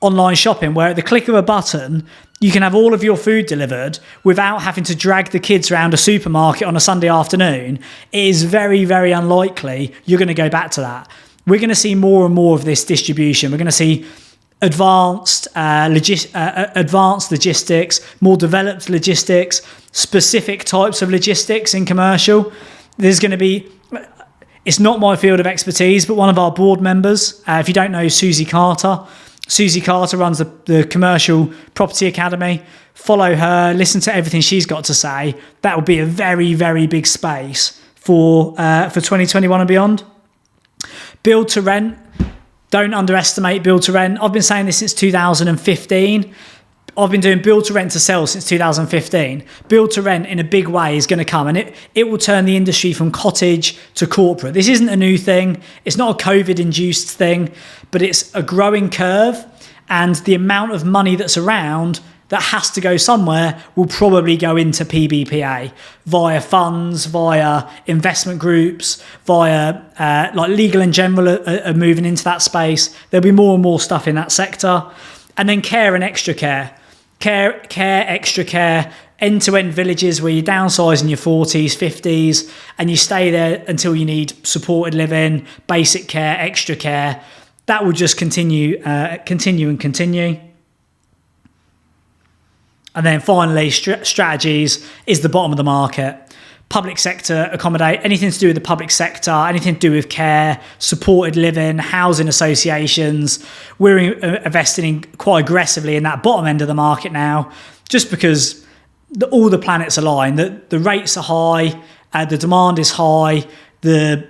Speaker 1: online shopping where at the click of a button you can have all of your food delivered without having to drag the kids around a supermarket on a Sunday afternoon, it is very, very unlikely you're going to go back to that. We're going to see more and more of this distribution. We're going to see advanced logistics, more developed logistics, specific types of logistics in commercial. There's going to be, it's not my field of expertise, but one of our board members, if you don't know Susie Carter runs the Commercial Property Academy. Follow her, listen to everything she's got to say. That will be a very, very big space for 2021 and beyond. Build to rent. Don't underestimate build to rent. I've been saying this since 2015. I've been doing build to rent to sell since 2015. Build to rent in a big way is going to come, and it will turn the industry from cottage to corporate. This isn't a new thing. It's not a COVID-induced thing, but it's a growing curve, and the amount of money that's around that has to go somewhere will probably go into PBPA via funds, via investment groups, via like Legal and General are moving into that space. There'll be more and more stuff in that sector. And then care and extra care. Care, extra care, end-to-end villages where you downsize in your 40s, 50s, and you stay there until you need supported living, basic care, extra care. That will just continue. And then finally, strategies is the bottom of the market. Public sector accommodate, anything to do with the public sector, anything to do with care, supported living, housing associations. We're investing quite aggressively in that bottom end of the market now, just because all the planets align. The rates are high, the demand is high, the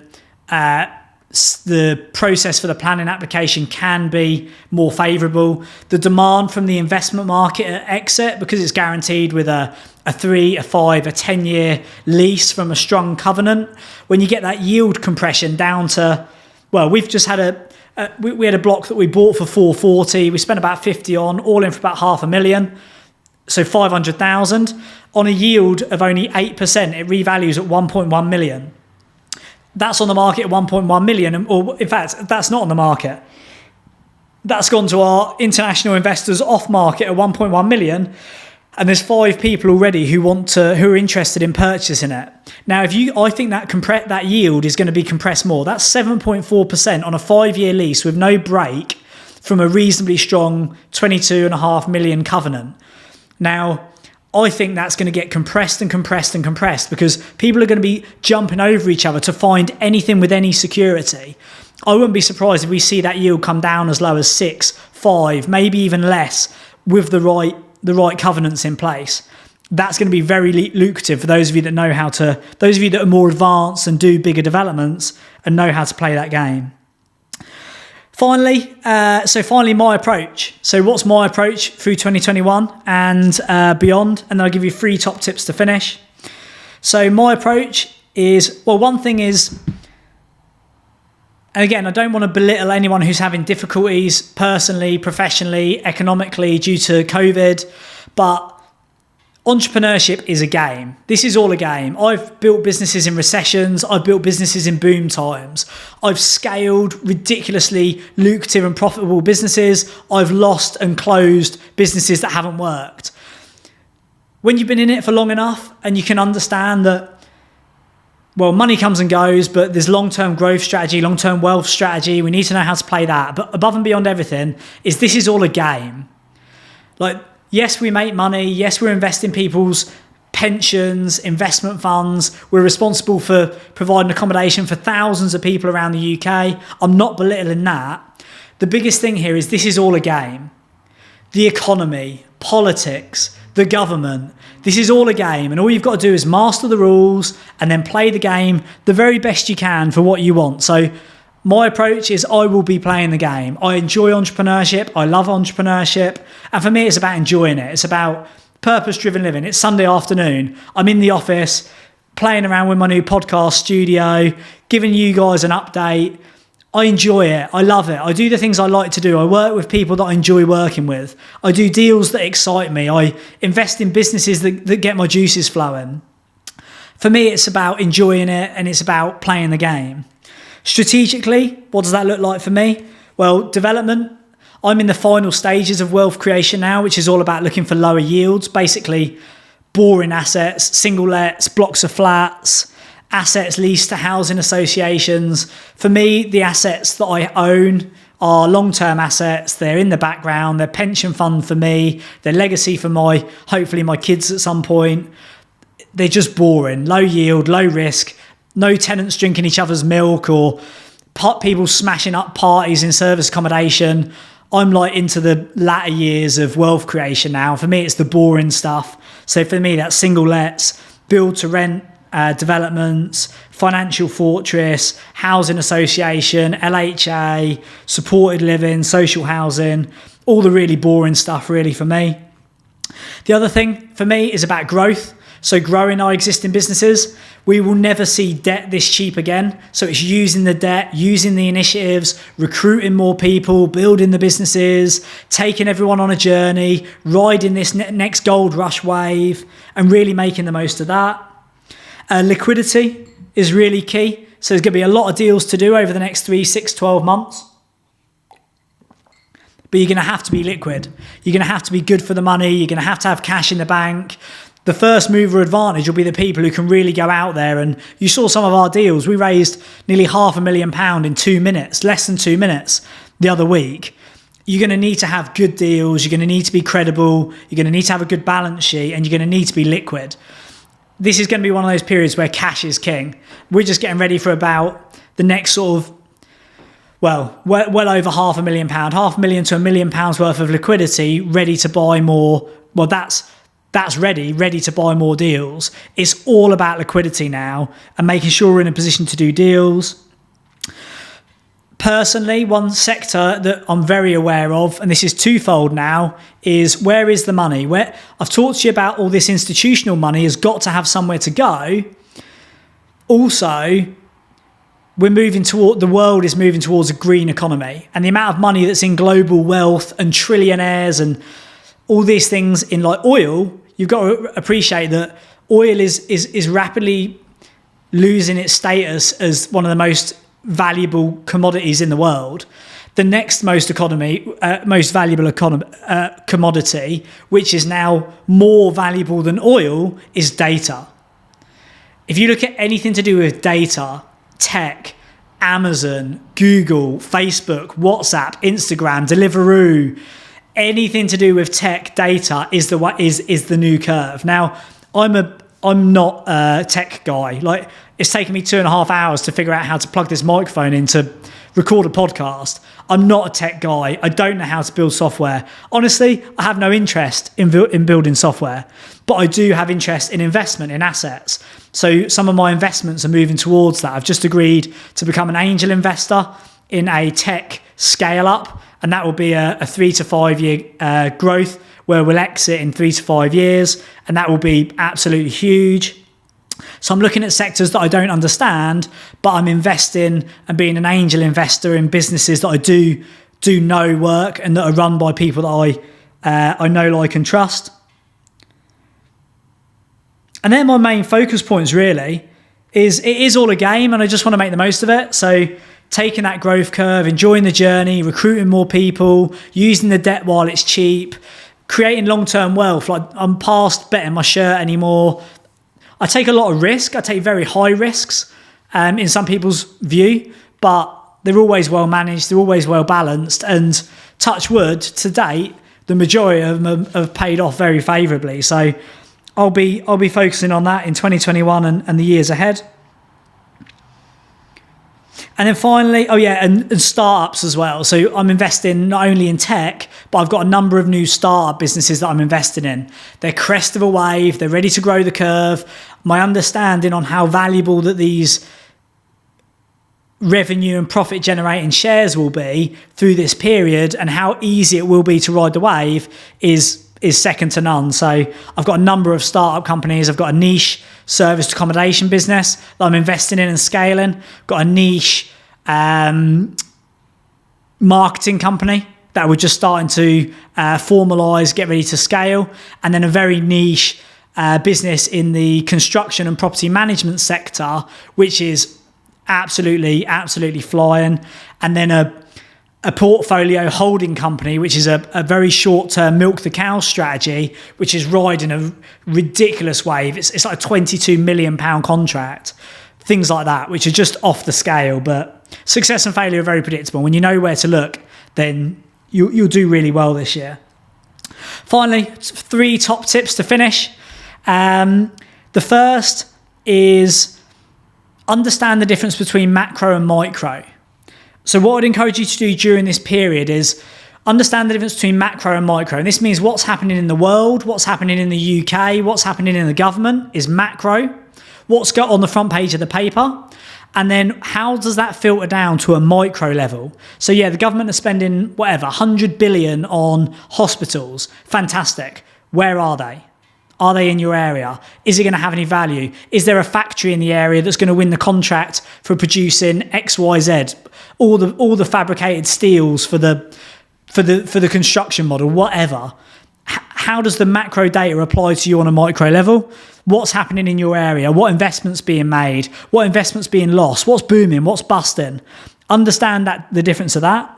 Speaker 1: process for the planning application can be more favourable. The demand from the investment market at exit, because it's guaranteed with a 3, a 5, a 10-year lease from a strong covenant, when you get that yield compression down to, well, we've just had we had a block that we bought for 440. We spent about 50 on, all in for about $500,000. So 500,000 on a yield of only 8%. It revalues at 1.1 million. That's on the market at 1.1 million, or in fact, that's not on the market. That's gone to our international investors off market at 1.1 million, and there's 5 people already who are interested in purchasing it. Now, I think that yield is going to be compressed more. That's 7.4% on a 5-year lease with no break from a reasonably strong 22.5 million covenant. Now, I think that's going to get compressed and compressed and compressed, because people are going to be jumping over each other to find anything with any security. I wouldn't be surprised if we see that yield come down as low as 6, 5, maybe even less, with the right covenants in place. That's going to be very lucrative for those of you that know those of you that are more advanced and do bigger developments and know how to play that game. Finally, my approach. So what's my approach through 2021 and beyond? And then I'll give you 3 top tips to finish. So my approach is, well, one thing is, and again, I don't want to belittle anyone who's having difficulties personally, professionally, economically due to COVID, but entrepreneurship is a game. This is all a game. I've built businesses in recessions. I've built businesses in boom times. I've scaled ridiculously lucrative and profitable businesses. I've lost and closed businesses that haven't worked. When you've been in it for long enough and you can understand that, well, money comes and goes, but there's long-term growth strategy, long-term wealth strategy. We need to know how to play that. But above and beyond everything is this is all a game. Like, yes, we make money. Yes, we're investing people's pensions, investment funds. We're responsible for providing accommodation for thousands of people around the UK. I'm not belittling that. The biggest thing here is this is all a game. The economy, politics, the government. This is all a game, and all you've got to do is master the rules and then play the game the very best you can for what you want. So my approach is I will be playing the game. I enjoy entrepreneurship. I love entrepreneurship. And for me, it's about enjoying it. It's about purpose-driven living. It's Sunday afternoon. I'm in the office playing around with my new podcast studio, giving you guys an update. I enjoy it. I love it. I do the things I like to do. I work with people that I enjoy working with. I do deals that excite me. I invest in businesses that get my juices flowing. For me, it's about enjoying it and it's about playing the game. Strategically, what does that look like for me? Well, development. I'm in the final stages of wealth creation now, which is all about looking for lower yields, basically boring assets, single lets, blocks of flats, assets leased to housing associations. For me, the assets that I own are long-term assets. They're in the background. They're pension fund for me. They're legacy for hopefully my kids at some point. They're just boring, low yield, low risk, no tenants drinking each other's milk or people smashing up parties in service accommodation. I'm like into the latter years of wealth creation now. For me, it's the boring stuff. So for me, that's single lets, build to rent, developments, financial fortress, housing association, LHA, supported living, social housing, all the really boring stuff really for me. The other thing for me is about growth. So growing our existing businesses. We will never see debt this cheap again. So it's using the debt, using the initiatives, recruiting more people, building the businesses, taking everyone on a journey, riding this next gold rush wave and really making the most of that. Liquidity is really key. So there's going to be a lot of deals to do over the next 3, 6, 12 months. But you're going to have to be liquid. You're going to have to be good for the money. You're going to have cash in the bank. The first mover advantage will be the people who can really go out there. And you saw some of our deals. We raised nearly £500,000 in 2 minutes, less than 2 minutes the other week. You're going to need to have good deals. You're going to need to be credible. You're going to need to have a good balance sheet and you're going to need to be liquid. This is going to be one of those periods where cash is king. We're just getting ready for about the next sort of, well over £500,000, £500,000 to £1 million worth of liquidity, ready to buy more. Well, that's ready to buy more deals. It's all about liquidity now and making sure we're in a position to do deals. Personally, one sector that I'm very aware of, and this is twofold now, is where is the money? Where I've talked to you about all this institutional money has got to have somewhere to go. Also, the world is moving towards a green economy, and the amount of money that's in global wealth and trillionaires and all these things in like oil, you've got to appreciate that oil is rapidly losing its status as one of the most valuable commodities in the world. The next most valuable commodity, which is now more valuable than oil, is data. If you look at anything to do with data, tech, Amazon, Google, Facebook, WhatsApp, Instagram, Deliveroo, anything to do with tech, data is the new curve. Now, I'm not a tech guy. Like, it's taken me 2.5 hours to figure out how to plug this microphone in to record a podcast. I'm not a tech guy. I don't know how to build software. Honestly, I have no interest in building software, but I do have interest in investment in assets. So some of my investments are moving towards that. I've just agreed to become an angel investor in a tech scale up, and that will be a 3 to 5 year growth where we'll exit in 3 to 5 years, and that will be absolutely huge. So I'm looking at sectors that I don't understand, but I'm investing and being an angel investor in businesses that I do know work and that are run by people that I know, like, and trust. And then my main focus points really is it is all a game, and I just want to make the most of it. So taking that growth curve, enjoying the journey, recruiting more people, using the debt while it's cheap, creating long-term wealth. Like, I'm past betting my shirt anymore. I take a lot of risk. I take very high risks in some people's view, but they're always well managed. They're always well balanced, and touch wood, to date, the majority of them have paid off very favourably. So I'll be focusing on that in 2021 and the years ahead. And then finally, and startups as well. So I'm investing not only in tech, but I've got a number of new startup businesses that I'm investing in. They're crest of a wave. They're ready to grow the curve. My understanding on how valuable that these revenue and profit generating shares will be through this period, and how easy it will be to ride the wave is second to none. So I've got a number of startup companies. I've got a niche serviced accommodation business that I'm investing in and scaling. Got a niche marketing company that we're just starting to formalise, get ready to scale. And then a very niche business in the construction and property management sector, which is absolutely flying. And then a portfolio holding company, which is a very short-term milk the cow strategy, which is riding a ridiculous wave. It's like a £22 million contract, things like that, which are just off the scale. But success and failure are very predictable. When you know where to look, then you'll do really well this year. Finally, 3 top tips to finish. The first is understand the difference between macro and micro. So what I'd encourage you to do during this period is understand the difference between macro and micro. And this means what's happening in the world, what's happening in the UK, what's happening in the government is macro. What's got on the front page of the paper. And then how does that filter down to a micro level? So yeah, the government is spending 100 billion on hospitals. Fantastic. Where are they? Are they in your area? Is it going to have any value? Is there a factory in the area that's going to win the contract for producing XYZ? All the fabricated steels for the construction model, whatever. How does the macro data apply to you on a micro level? What's happening in your area? What investments being made? What investments being lost? What's booming? What's busting? Understand the difference of that.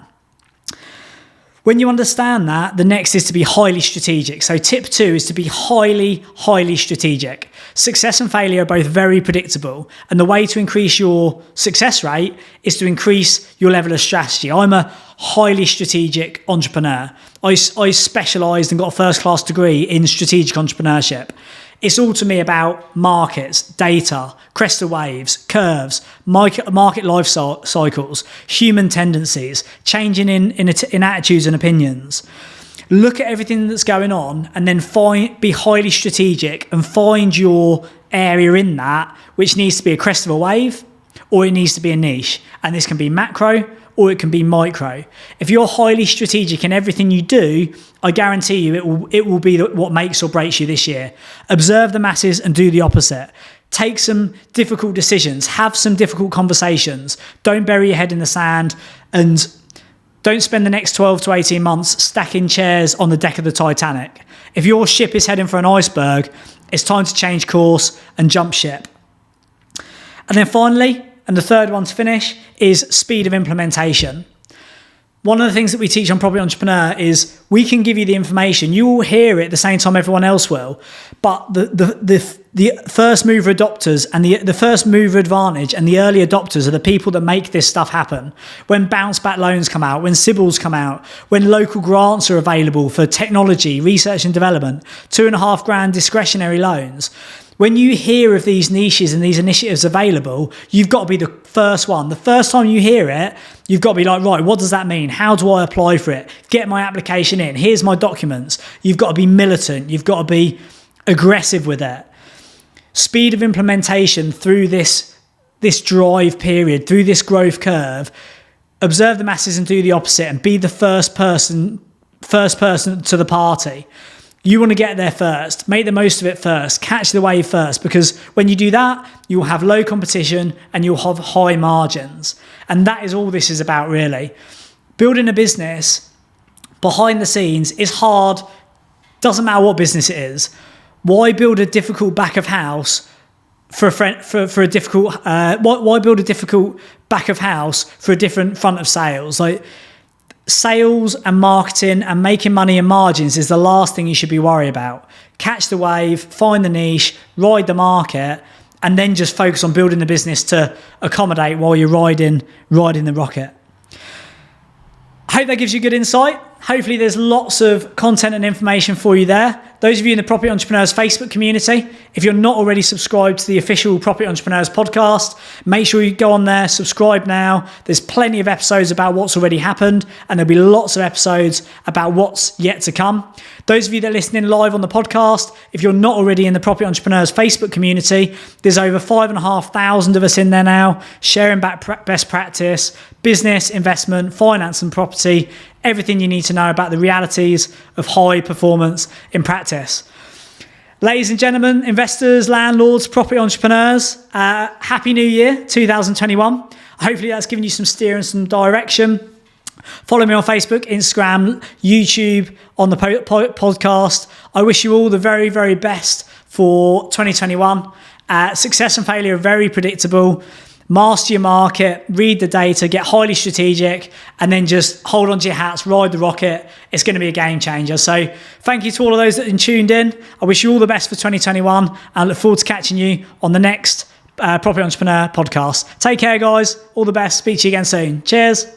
Speaker 1: When you understand that, the next is to be highly strategic. So tip 2 is to be highly strategic. Success and failure are both very predictable. And the way to increase your success rate is to increase your level of strategy. I'm a highly strategic entrepreneur. I specialised and got a first-class degree in strategic entrepreneurship. It's all to me about markets, data, crest of waves, curves, market life cycles, human tendencies, changing in attitudes and opinions. Look at everything that's going on and then be highly strategic and find your area in that, which needs to be a crest of a wave or it needs to be a niche. And this can be macro or it can be micro. If you're highly strategic in everything you do, I guarantee you it will be what makes or breaks you this year. Observe the masses and do the opposite. Take some difficult decisions, have some difficult conversations. Don't bury your head in the sand, and don't spend the next 12 to 18 months stacking chairs on the deck of the Titanic. If your ship is heading for an iceberg, it's time to change course and jump ship. And then finally, and the third one to finish, is speed of implementation. One of the things that we teach on Property Entrepreneur is we can give you the information. You will hear it the same time everyone else will. But the first mover adopters and the first mover advantage and the early adopters are the people that make this stuff happen. When bounce back loans come out, when SIBLs come out, when local grants are available for technology, research and development, $2,500 discretionary loans. When you hear of these niches and these initiatives available, you've got to be the first one. The first time you hear it, you've got to be like, right, what does that mean? How do I apply for it? Get my application in. Here's my documents. You've got to be militant. You've got to be aggressive with it. Speed of implementation through this drive period, through this growth curve, observe the masses and do the opposite and be the first person to the party. You want to get there first, make the most of it first, catch the wave first, because when you do that, you'll have low competition and you'll have high margins. And that is all this is about, really. Building a business behind the scenes is hard, doesn't matter what business it is. Why build a difficult back of house for a difficult why build a difficult back of house for a different front of sales? Like, sales and marketing and making money and margins is the last thing you should be worried about. Catch the wave, find the niche, ride the market, and then just focus on building the business to accommodate while you're riding the rocket. I hope that gives you good insight. Hopefully there's lots of content and information for you there. Those of you in the Property Entrepreneurs Facebook community, if you're not already subscribed to the official Property Entrepreneurs podcast, make sure you go on there, subscribe now. There's plenty of episodes about what's already happened, and there'll be lots of episodes about what's yet to come. Those of you that are listening live on the podcast, if you're not already in the Property Entrepreneurs Facebook community, there's over 5,500 of us in there now, sharing best practice, business, investment, finance and property, everything you need to know about the realities of high performance in practice. Ladies and gentlemen, investors, landlords, property entrepreneurs, Happy New Year 2021. Hopefully that's given you some steer and some direction. Follow me on Facebook, Instagram, YouTube, on the podcast. I wish you all the very, very best for 2021. Success and failure are very predictable. Master your market, read the data, get highly strategic, and then just hold on to your hats, ride the rocket. It's going to be a game changer. So thank you to all of those that have tuned in. I wish you all the best for 2021 and I look forward to catching you on the next Property Entrepreneur podcast. Take care, guys. All the best. Speak to you again soon. Cheers.